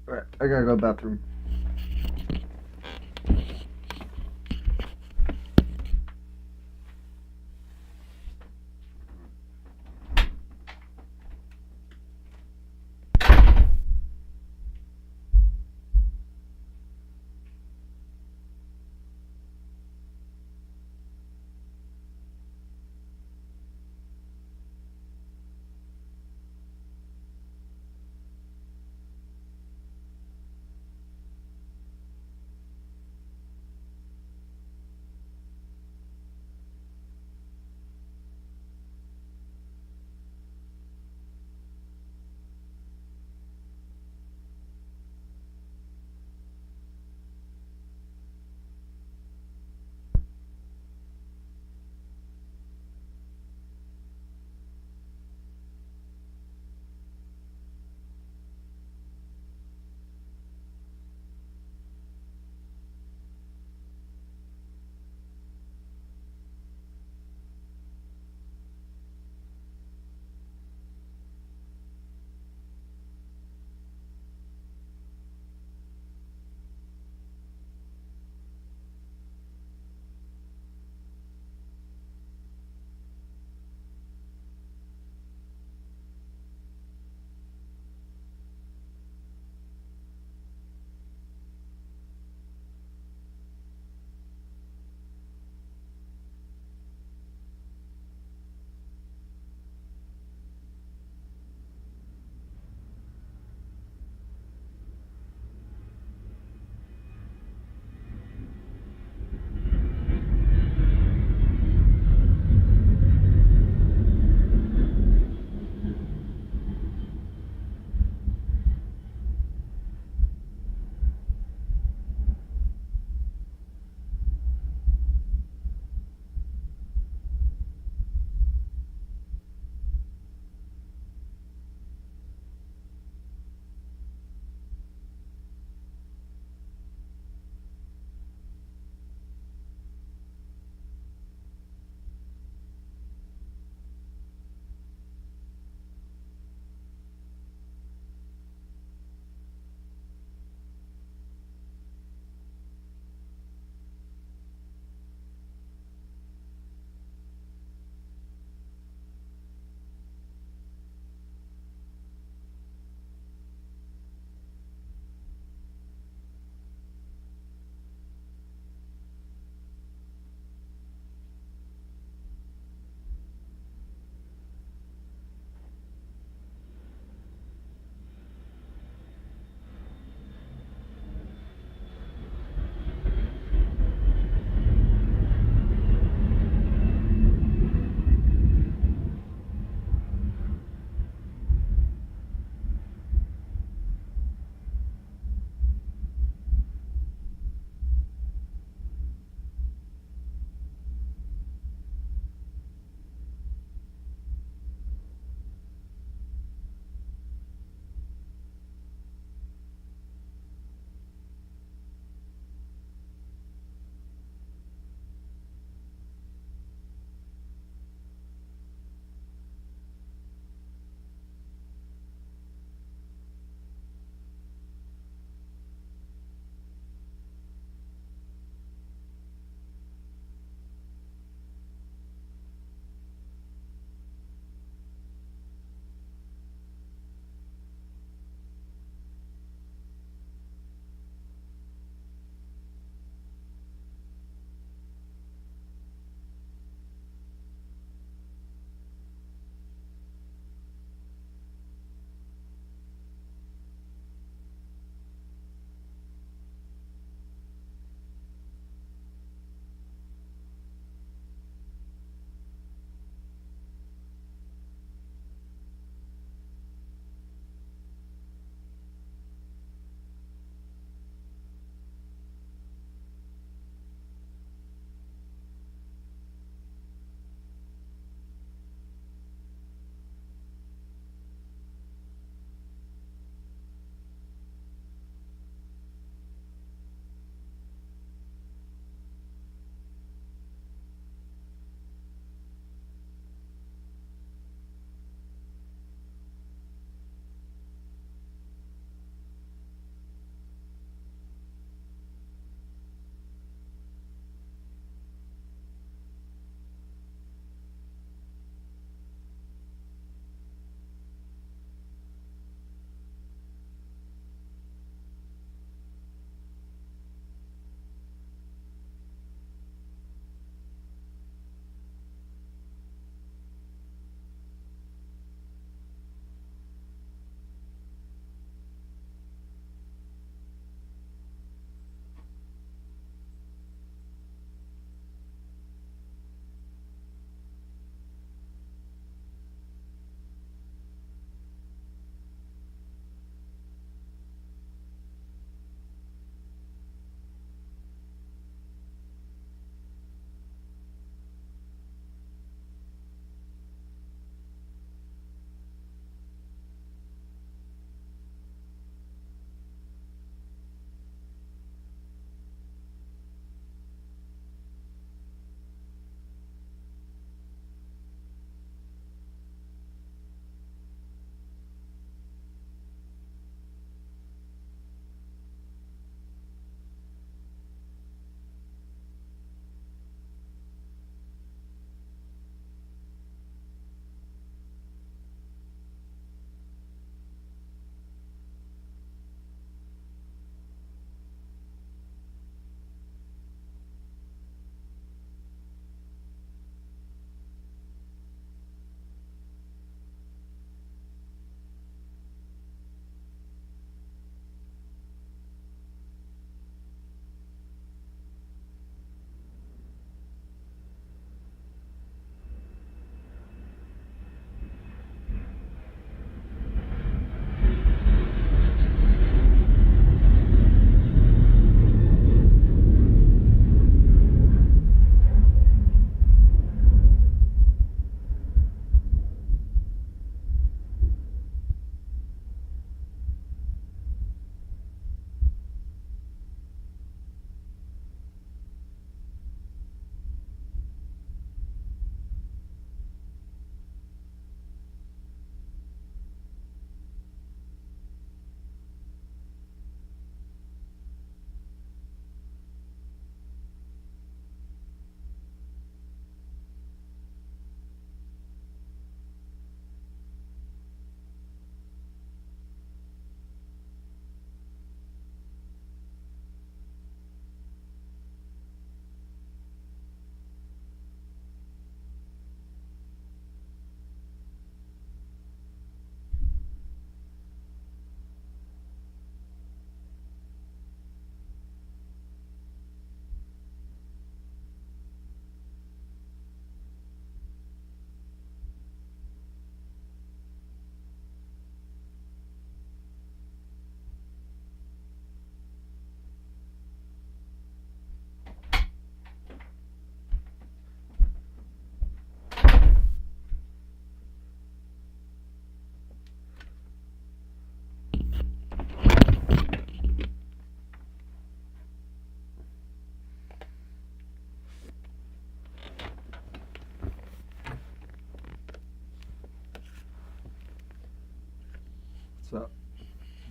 Alright, I gotta go to the bathroom.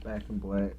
Back in black.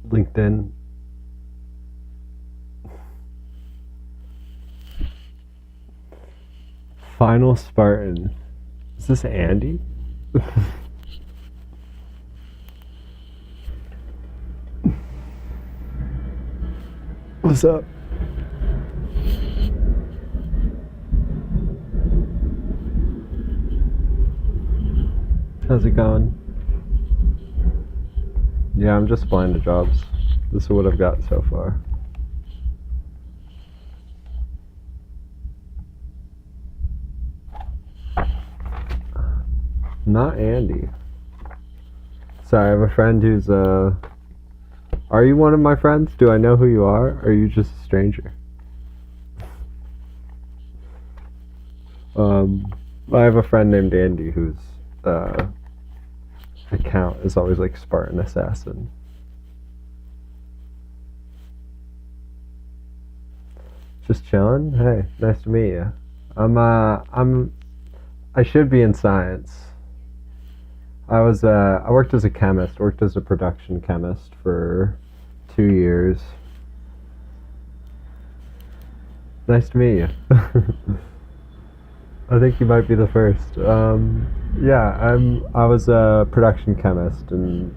LinkedIn. Final Spartan. Is this Andy? What's up? How's it going? Yeah, I'm just applying to jobs. This is what I've got so far. Not Andy. Sorry, I have a friend who's Are you one of my friends? Do I know who you are? Or are you just a stranger? I have a friend named Andy whose account is always like Spartan Assassin. Just chilling. Hey, nice to meet you. I should be in science. I worked as a chemist, worked as a production chemist for 2 years. Nice to meet you. I think you might be the first. Yeah, I was a production chemist, and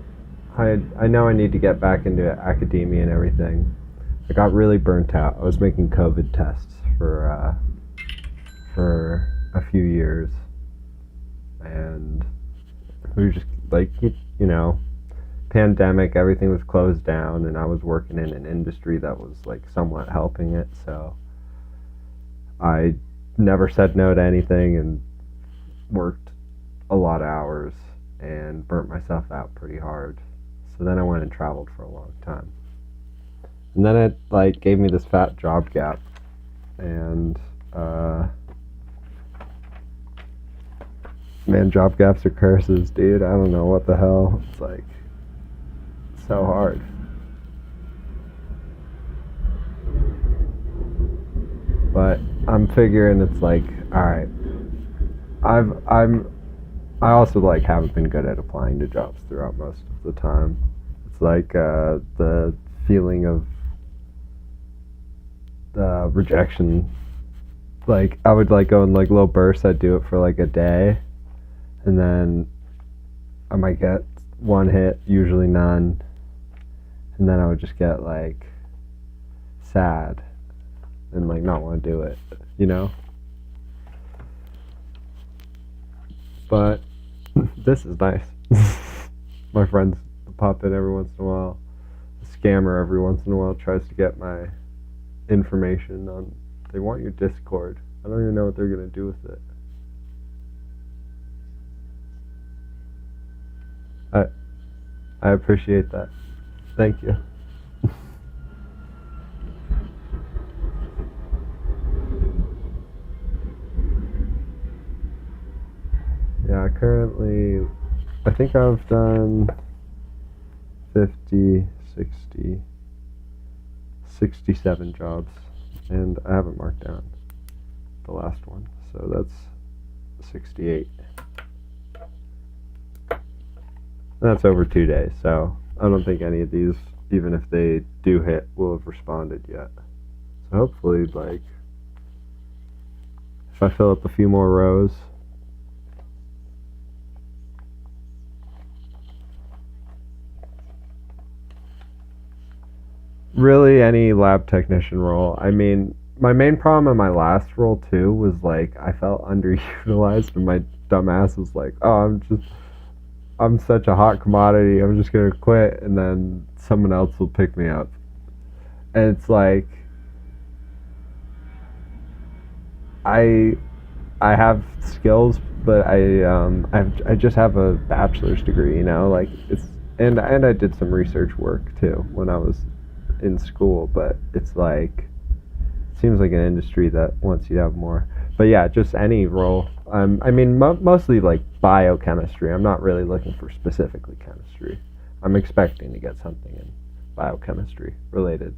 I know I need to get back into academia and everything. I got really burnt out. I was making COVID tests for a few years, and we were just like, pandemic, everything was closed down, and I was working in an industry that was like somewhat helping it, so I never said no to anything and worked a lot of hours and burnt myself out pretty hard. So then I went and traveled for a long time. And then it like gave me this fat job gap, and man, job gaps are curses, dude. I don't know what the hell. It's like so hard. But I'm figuring it's like, all right. I also like haven't been good at applying to jobs throughout most of the time. It's like the feeling of rejection. Like I would like go in like little bursts. I'd do it for like a day, and then I might get one hit, usually none, and then I would just get like sad and like not want to do it, But this is nice. My friends pop in every once in a while. A scammer every once in a while tries to get my information on. They want your Discord. I don't even know what they're gonna do with it. I appreciate that. Thank you. Yeah, currently, I think I've done 50, 60, 67 jobs, and I haven't marked down the last one, so that's 68. That's over 2 days, so I don't think any of these, even if they do hit, will have responded yet. So hopefully, like, if I fill up a few more rows, really any lab technician role. I mean, my main problem in my last role too was like I felt underutilized, and my dumbass was like, "Oh, I'm such a hot commodity. I'm just gonna quit, and then someone else will pick me up." And it's like I have skills, but I just have a bachelor's degree, like and I did some research work too when I was in school, but it's like it seems like an industry that wants you to have more. But yeah, just any role. I mean, mostly like biochemistry. I'm not really looking for specifically chemistry. I'm expecting to get something in biochemistry related.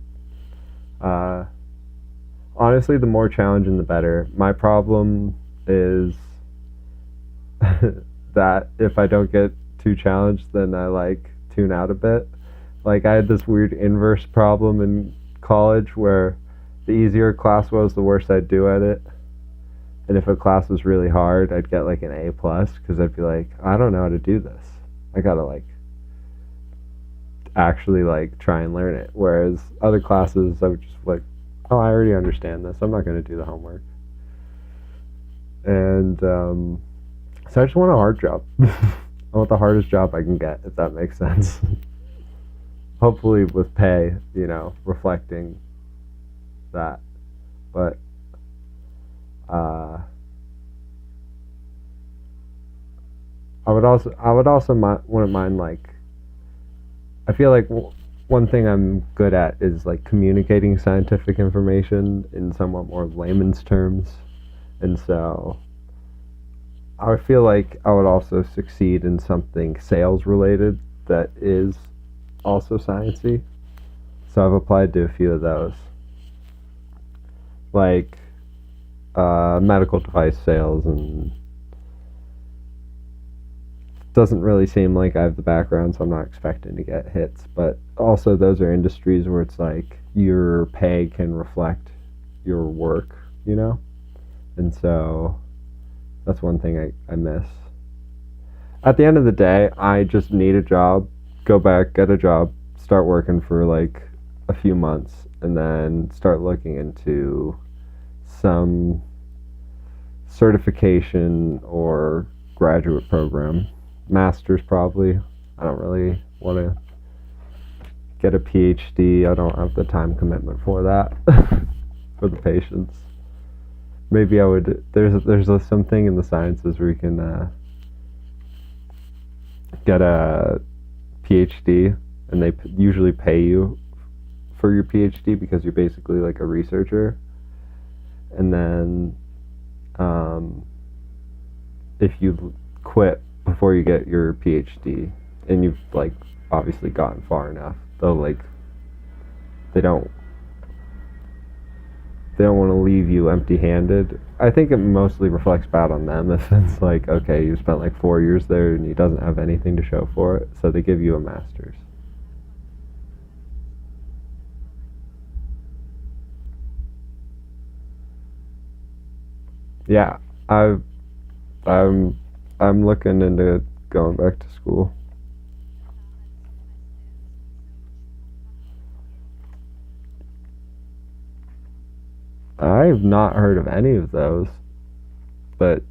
Honestly, the more challenging, the better. My problem is that if I don't get too challenged, then I like tune out a bit. Like, I had this weird inverse problem in college where the easier a class was, the worse I'd do at it. And if a class was really hard, I'd get like an A+, because I'd be like, I don't know how to do this. I gotta like actually like try and learn it. Whereas other classes, I would just like, oh, I already understand this. I'm not gonna do the homework. And so I just want a hard job. I want the hardest job I can get, if that makes sense. Hopefully with pay, you know, reflecting that. But I would also wouldn't mind, like, I feel like one thing I'm good at is like communicating scientific information in somewhat more layman's terms, and so I feel like I would also succeed in something sales related that is also sciencey. So I've applied to a few of those, like medical device sales, and doesn't really seem like I have the background, so I'm not expecting to get hits. But also, those are industries where it's like your pay can reflect your work, you know? And so that's one thing I miss. At the end of the day, I just need a job, go back, get a job, start working for like a few months, and then start looking into some certification or graduate program. Master's probably. I don't really want to get a PhD. I don't have the time commitment for that. For the patients. Maybe I would. There's something in the sciences where you can get a PhD, and they usually pay you for your PhD because you're basically like a researcher. And then if you quit before you get your PhD and you've like obviously gotten far enough, they'll like they don't want to leave you empty-handed. I think it mostly reflects bad on them if it's like, okay, you spent like 4 years there and he doesn't have anything to show for it, so they give you a master's. Yeah, I'm looking into going back to school. I've not heard of any of those, but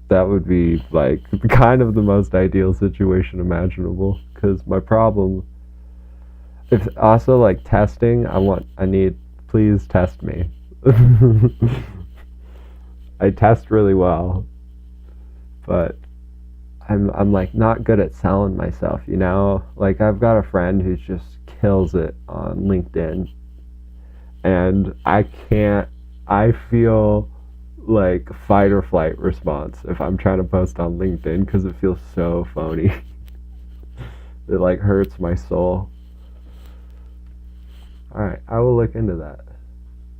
that would be like kind of the most ideal situation imaginable, because my problem, if also like testing, I need, please test me. I test really well, but I'm like not good at selling myself, you know? Like, I've got a friend who just kills it on LinkedIn, and I feel like fight or flight response if I'm trying to post on LinkedIn, because it feels so phony. It like hurts my soul. Alright, I will look into that.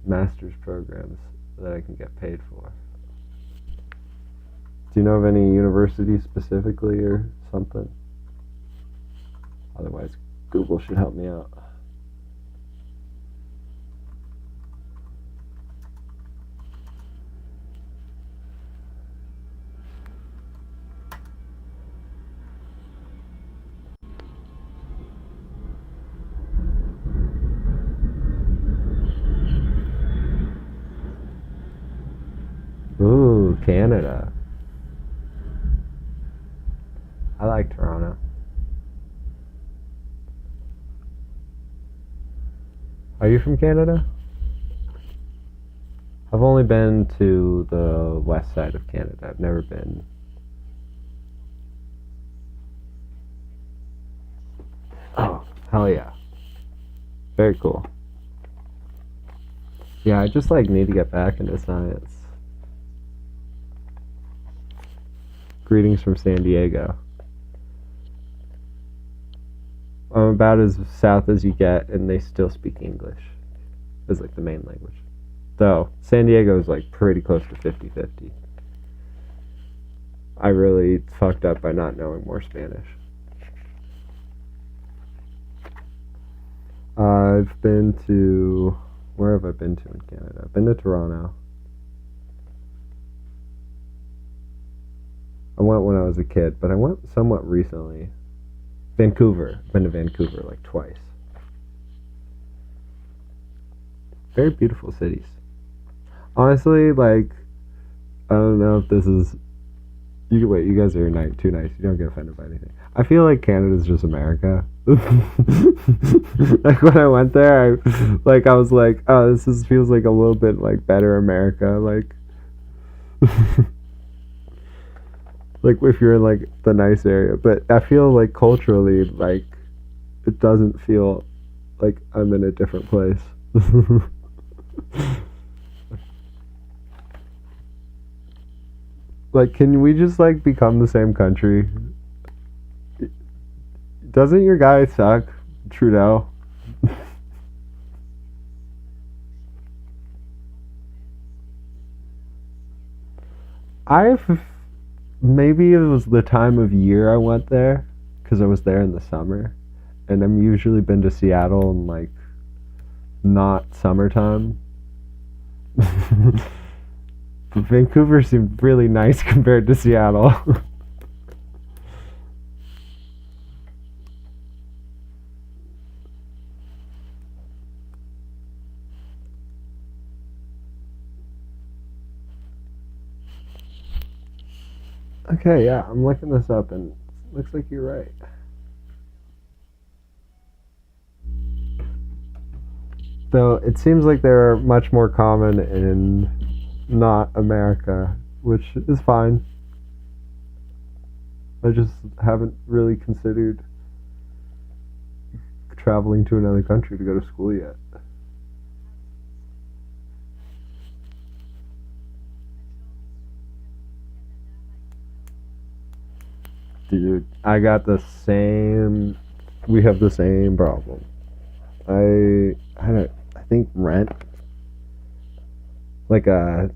Master's programs that I can get paid for. Do you know of any universities specifically or something? Otherwise, Google should help me out. Ooh, Canada. I like Toronto. Are you from Canada? I've only been to the west side of Canada. I've never been. Oh, hell yeah. Very cool. Yeah, I just like need to get back into science. Greetings from San Diego. I'm about as south as you get, and they still speak English as like the main language. Though San Diego is like pretty close to 50-50. I really fucked up by not knowing more Spanish. I've been to, where have I been to in Canada? I've been to Toronto. I went when I was a kid, but I went somewhat recently. Vancouver. I've been to Vancouver like twice. Very beautiful cities. Honestly, like, I don't know if this is, you guys are too nice. You don't get offended by anything. I feel like Canada's just America. Like when I went there, I was like, oh, feels like a little bit like better America. Like, like if you're in like the nice area. But I feel like culturally, like, it doesn't feel like I'm in a different place. Like, can we just like become the same country? Doesn't your guy suck, Trudeau? Maybe it was the time of year I went there, because I was there in the summer, and I'm usually been to Seattle in like not summertime. But Vancouver seemed really nice compared to Seattle. Okay, yeah, I'm looking this up and it looks like you're right. Though it seems like they're much more common in not America, which is fine. I just haven't really considered traveling to another country to go to school yet. Dude, I got the same. We have the same problem. I think rent, like a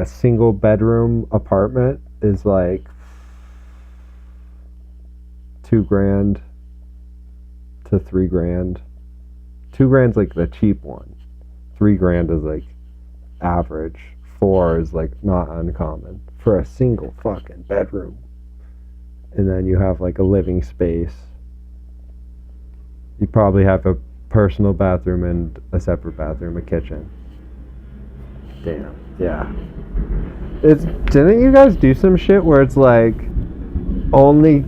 single bedroom apartment, is like $2,000 to $3,000. $2,000's like the cheap one. $3,000 is like average. 4 is like not uncommon for a single fucking bedroom. And then you have like a living space. You probably have a personal bathroom and a separate bathroom, a kitchen. Damn, yeah. Didn't you guys do some shit where it's like only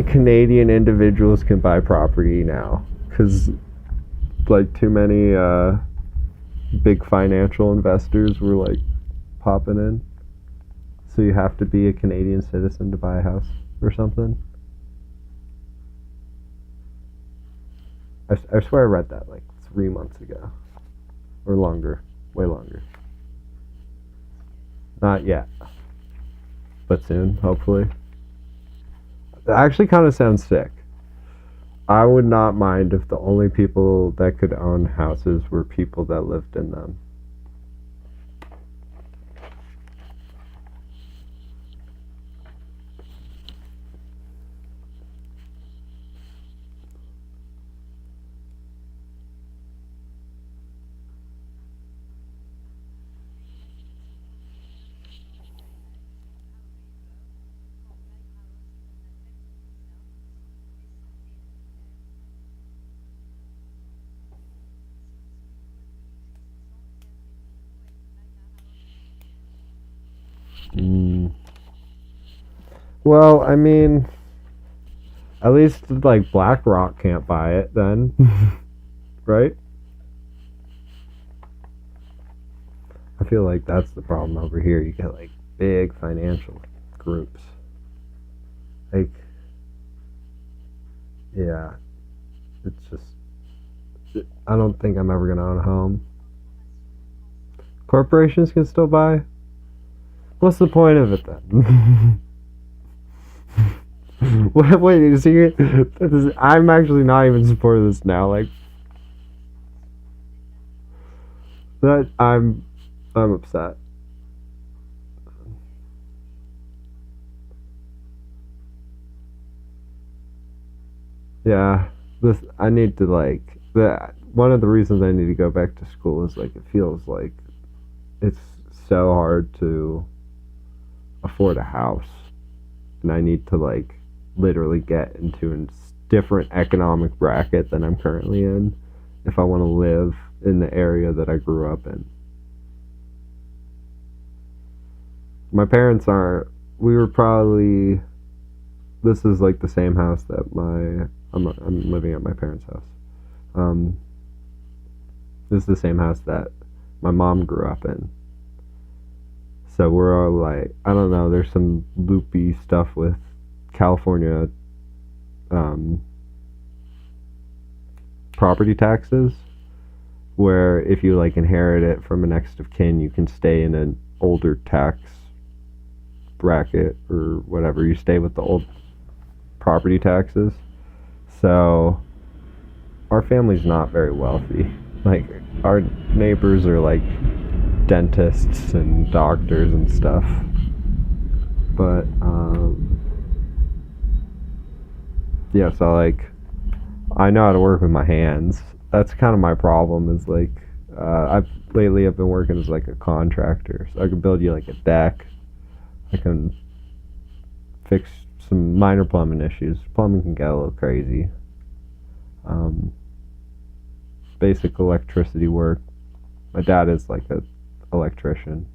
Canadian individuals can buy property now? Because like too many big financial investors were like popping in. So you have to be a Canadian citizen to buy a house or something. I swear I read that like 3 months ago. Or longer. Way longer. Not yet. But soon, hopefully. That actually kind of sounds sick. I would not mind if the only people that could own houses were people that lived in them. Well, I mean, at least like BlackRock can't buy it then, right? I feel like that's the problem over here. You get like big financial groups. Like, yeah, it's just, I don't think I'm ever gonna own a home. Corporations can still buy. What's the point of it then? Wait, you see, I'm actually not even supporting this now. Like, that I'm upset. Yeah, I need to like one of the reasons I need to go back to school is like it feels like it's so hard to afford a house, and I need to like literally get into a different economic bracket than I'm currently in if I want to live in the area that I grew up in. My parents we were probably, this is like the same house that I'm living at my parents' house. This is the same house that my mom grew up in. So we're all like, I don't know, there's some loopy stuff with California property taxes, where if you like inherit it from a next of kin, you can stay in an older tax bracket or whatever. You stay with the old property taxes. So our family's not very wealthy. Like, our neighbors are like dentists and doctors and stuff. But yeah, so like I know how to work with my hands. That's kind of my problem, is like I've been working as like a contractor. So I can build you like a deck. I can fix some minor plumbing issues. Plumbing can get a little crazy. Basic electricity work. My dad is like a electrician.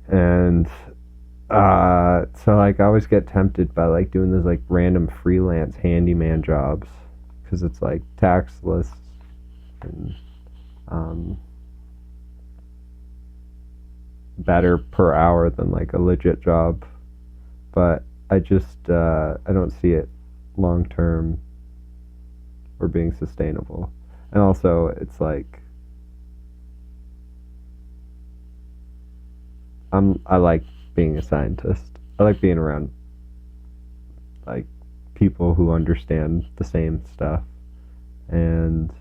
And so like I always get tempted by like doing those like random freelance handyman jobs, because it's like taxless and better per hour than like a legit job. But I just I don't see it long term or being sustainable. And also it's like I like being a scientist. I like being around like people who understand the same stuff, and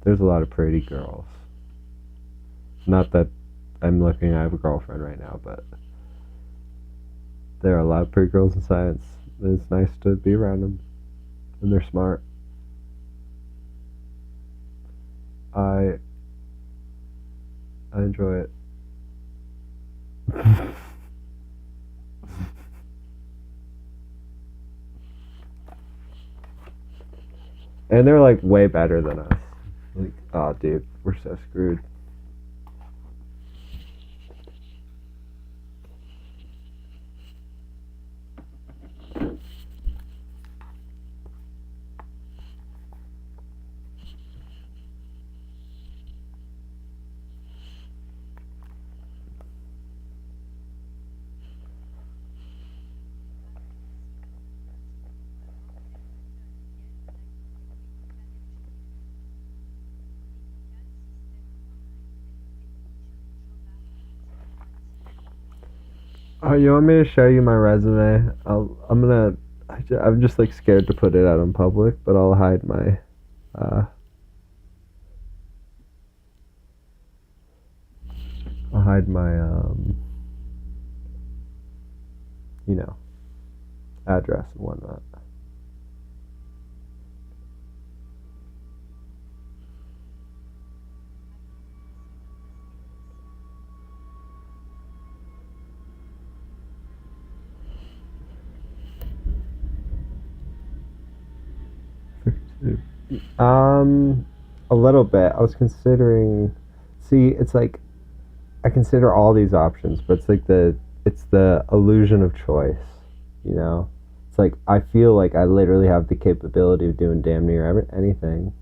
there's a lot of pretty girls. Not that I have a girlfriend right now, but there are a lot of pretty girls in science. It's nice to be around them, and they're smart. I enjoy it. And they're like way better than us. Like, oh dude, we're so screwed. Oh, you want me to show you my resume? I'm just like scared to put it out in public, but I'll hide my address and whatnot. A little bit. I was considering. See, it's like I consider all these options, but it's like it's the illusion of choice. You know, it's like I feel like I literally have the capability of doing damn near anything,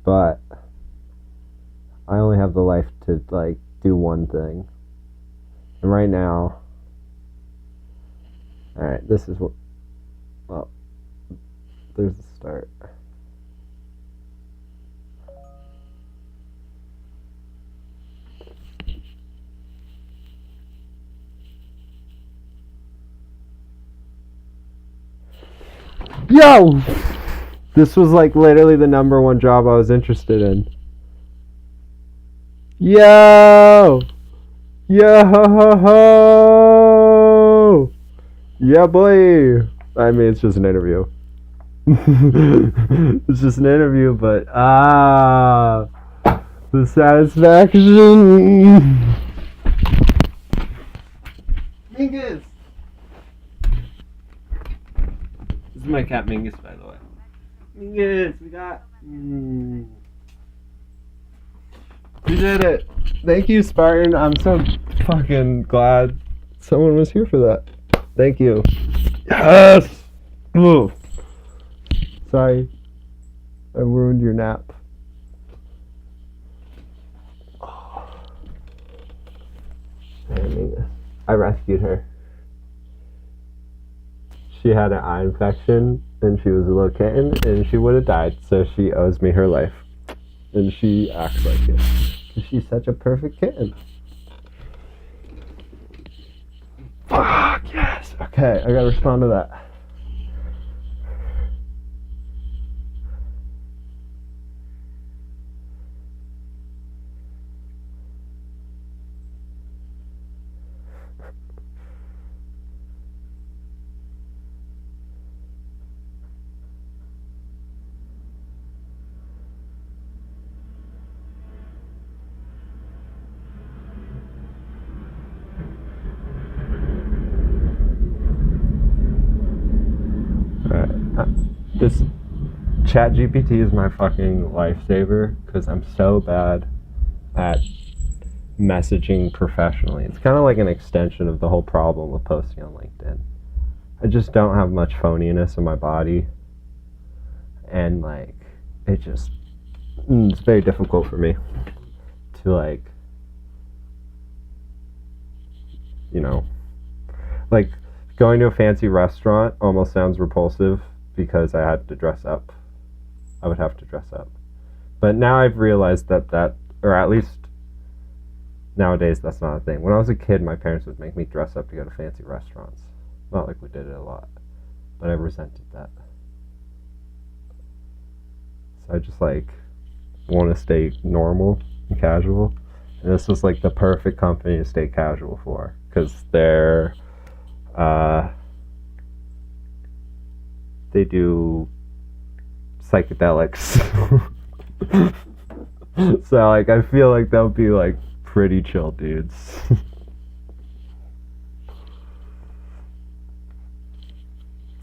but I only have the life to like do one thing. And right now, all right, this is what. Well, there's the start. Yo! This was like literally the #1 job I was interested in. Yo! Yo ho ho ho! Yeah, boy! I mean, it's just an interview. It's just an interview, but the satisfaction. Mingus. This is my cat Mingus, by the way. Mingus, we got. We did it. Thank you, Spartan. I'm so fucking glad someone was here for that. Thank you. Yes. Ooh. Sorry, I ruined your nap. I rescued her. She had an eye infection and she was a little kitten and she would have died, so she owes me her life. And she acts like it. 'Cause she's such a perfect kitten. Fuck yes! Okay, I gotta respond to that. This chat GPT is my fucking lifesaver because I'm so bad at messaging professionally. It's kind of like an extension of the whole problem with posting on LinkedIn. I just don't have much phoniness in my body, and like it's very difficult for me to like, like going to a fancy restaurant almost sounds repulsive because I had to dress up. I would have to dress up. But now I've realized that, or at least nowadays, that's not a thing. When I was a kid, my parents would make me dress up to go to fancy restaurants. Not like we did it a lot, but I resented that. So I just like want to stay normal and casual. And this was like the perfect company to stay casual for, because they do psychedelics. So like I feel like they'll be like pretty chill dudes.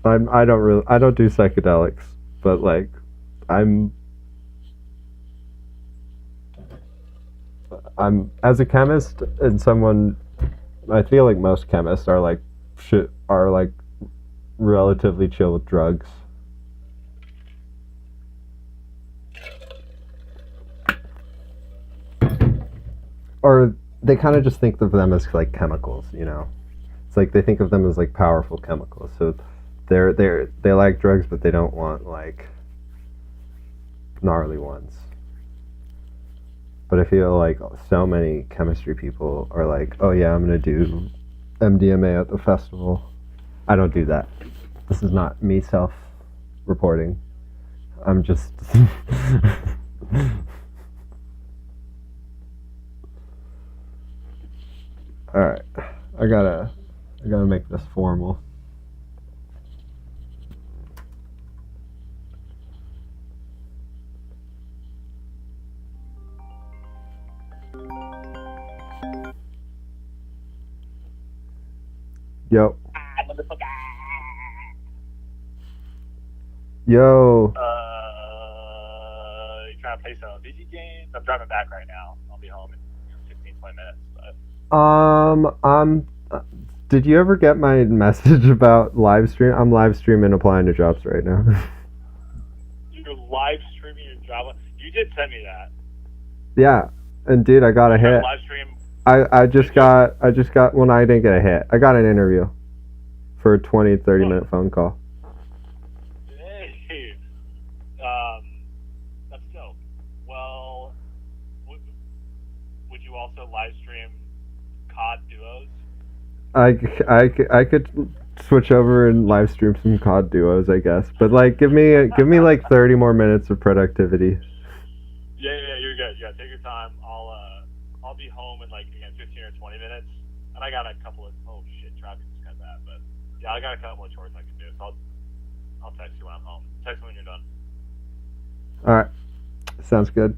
I don't do psychedelics, but like I'm as a chemist and someone, I feel like most chemists are like relatively chill with drugs. Or they kind of just think of them as like chemicals, It's like they think of them as like powerful chemicals. So they like drugs, but they don't want like gnarly ones. But I feel like so many chemistry people are like, oh yeah, I'm gonna do MDMA at the festival. I don't do that. This is not me self-reporting. I'm just Alright. I gotta make this formal. Yo. Yo. You trying to play some VG games? I'm driving back right now. I'll be home in 15, 20 minutes. But... Did you ever get my message about live stream? I'm live streaming applying to jobs right now. You're live streaming your job? You did send me that. Yeah, and dude, I got a hit. Live stream? I just got, well, I didn't get a hit. I got an interview for a 20-30 minute phone call. Hey, that's dope. Well, would you also live stream COD duos? I could switch over and live stream some COD duos, I guess. But like, give me like 30 more minutes of productivity. Yeah, you're good. Yeah, take your time. I'll be home in like 15 or 20 minutes, and I got a couple of traffic is kind of bad, but yeah, I got a couple of chores I can do. So I'll text you when I'm home. Text me when you're done. All right. Sounds good.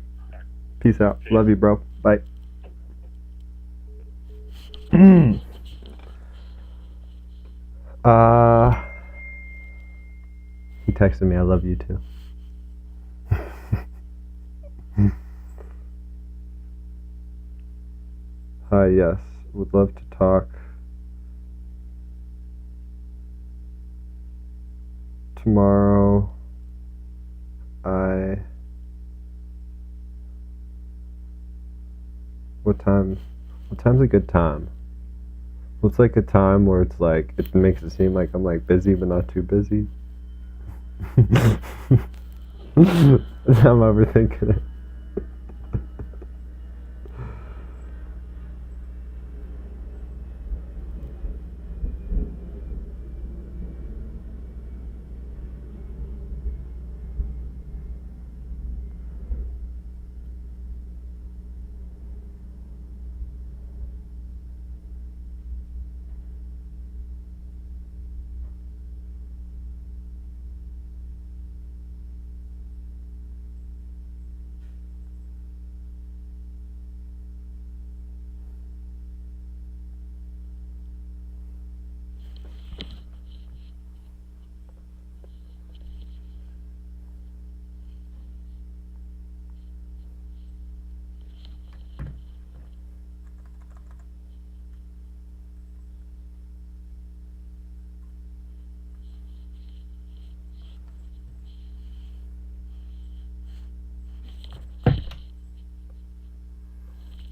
Peace out. Peace. Love you, bro. Bye. He texted me, I love you too. Hi, yes. Would love to talk. Tomorrow, what time? What time's a good time? What's like a time where it's like, it makes it seem like I'm like busy but not too busy? I'm overthinking it.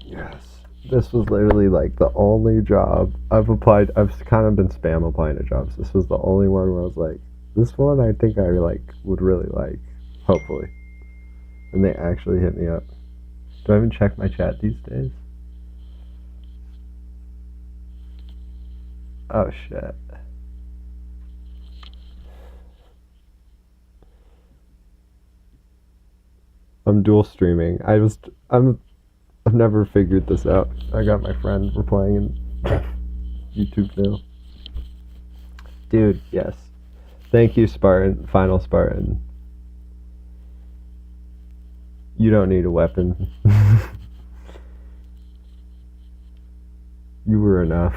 Yes. This was literally like the only job I've applied. I've kind of been spam applying to jobs. This was the only one where I was like, this one I think I like would really like, hopefully. And they actually hit me up. Do I even check my chat these days? Oh shit. I'm dual streaming. I've never figured this out. I got my friend replying in YouTube now. Dude, yes. Thank you, Spartan. Final Spartan. You don't need a weapon. You were enough.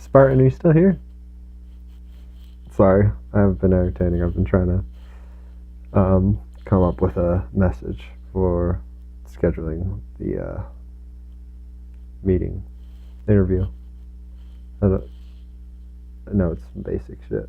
Spartan, are you still here? Sorry, I haven't been entertaining. I've been trying to come up with a message for scheduling the interview. I know it's some basic shit.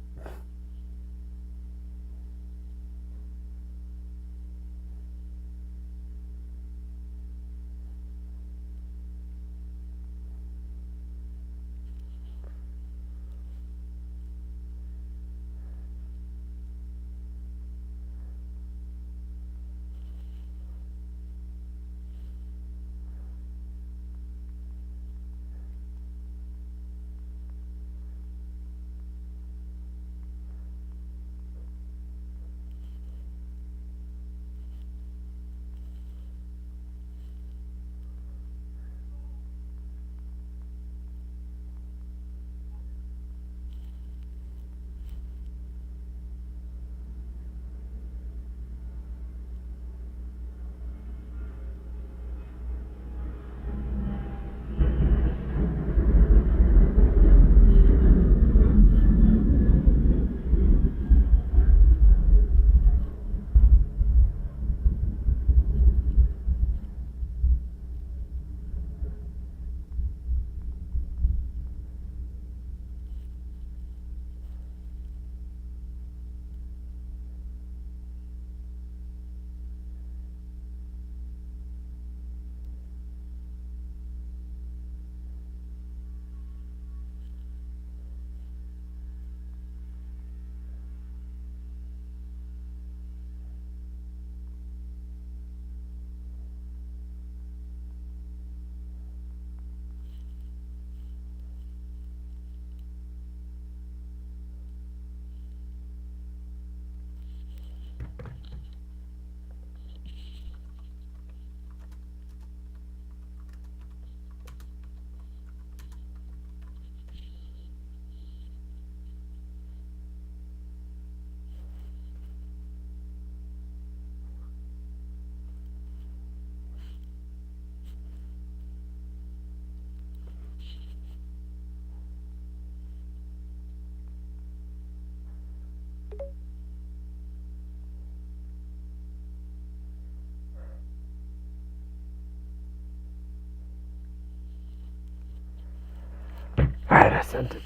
Alright, I sent it.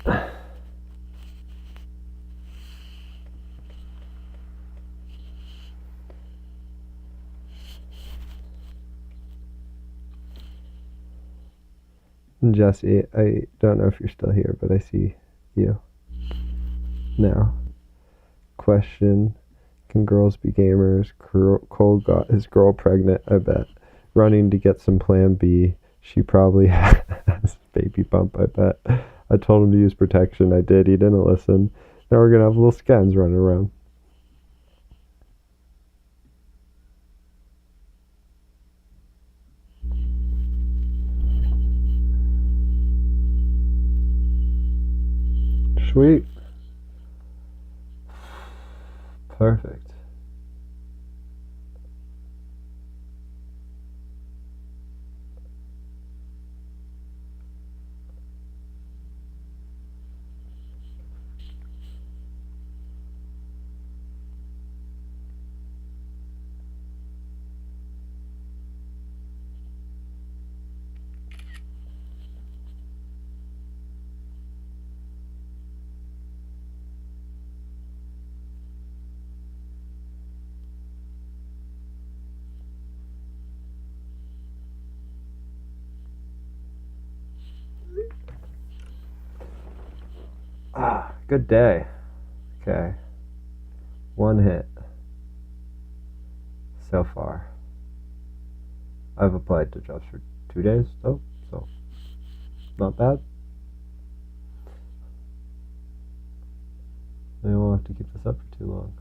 Jesse, I don't know if you're still here, but I see you now. Question: can girls be gamers? Cole got his girl pregnant, I bet. Running to get some plan B. She probably has baby bump, I bet. I told him to use protection. I did. He didn't listen. Now we're going to have little scans running around. Sweet. Perfect. Good day. Okay. One hit so far. I've applied to jobs for 2 days, though, so not bad. Maybe we'll have to keep this up for too long.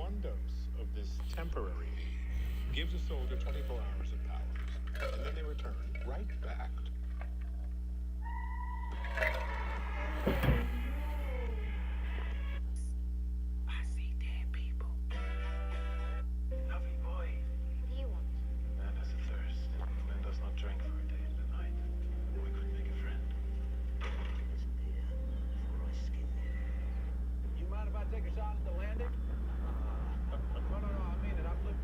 One dose of this temporary gives a soldier 24 hours of power, and then they return right back. I see dead people. Lovely boy. What do you want? Man has a thirst. Man does not drink for a day and a night. We could make a friend. You mind if I take a shot at the landing? No, I mean it. I'm looking.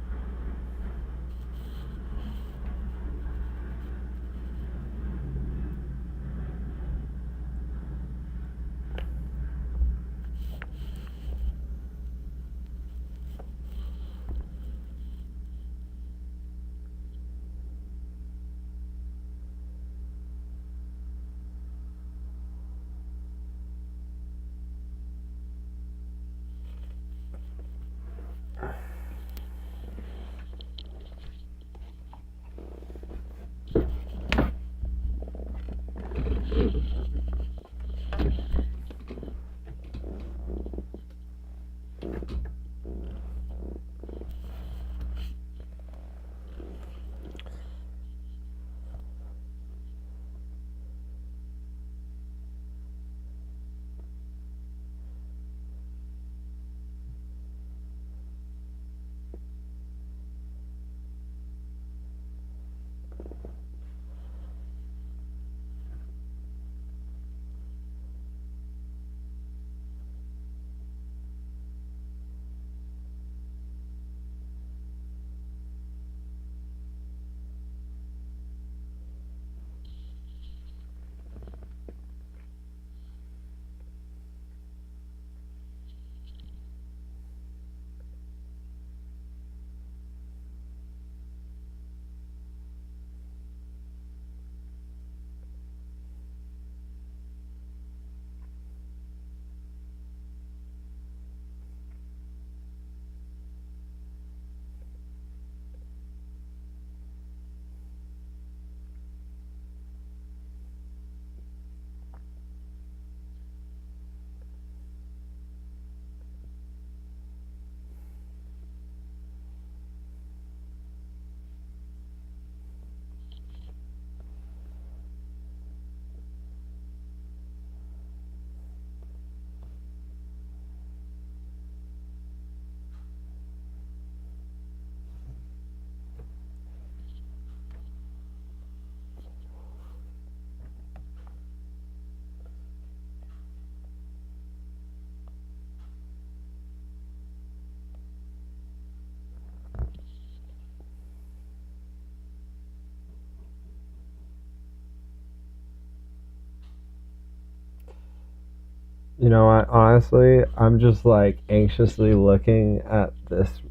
You know what? Honestly, I'm just like anxiously looking at this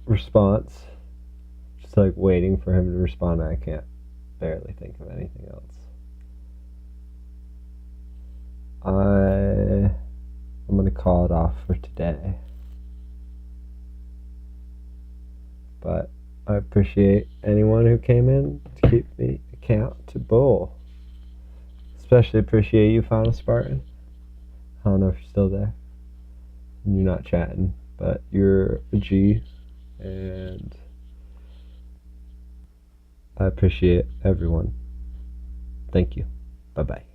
response, just like waiting for him to respond. I can't barely think of anything else. I'm gonna call it off for today, but I appreciate anyone who came in to keep me accountable. Especially appreciate you, Final Spartan. I don't know if you're still there. You're not chatting, but you're a G, and I appreciate everyone. Thank you. Bye-bye.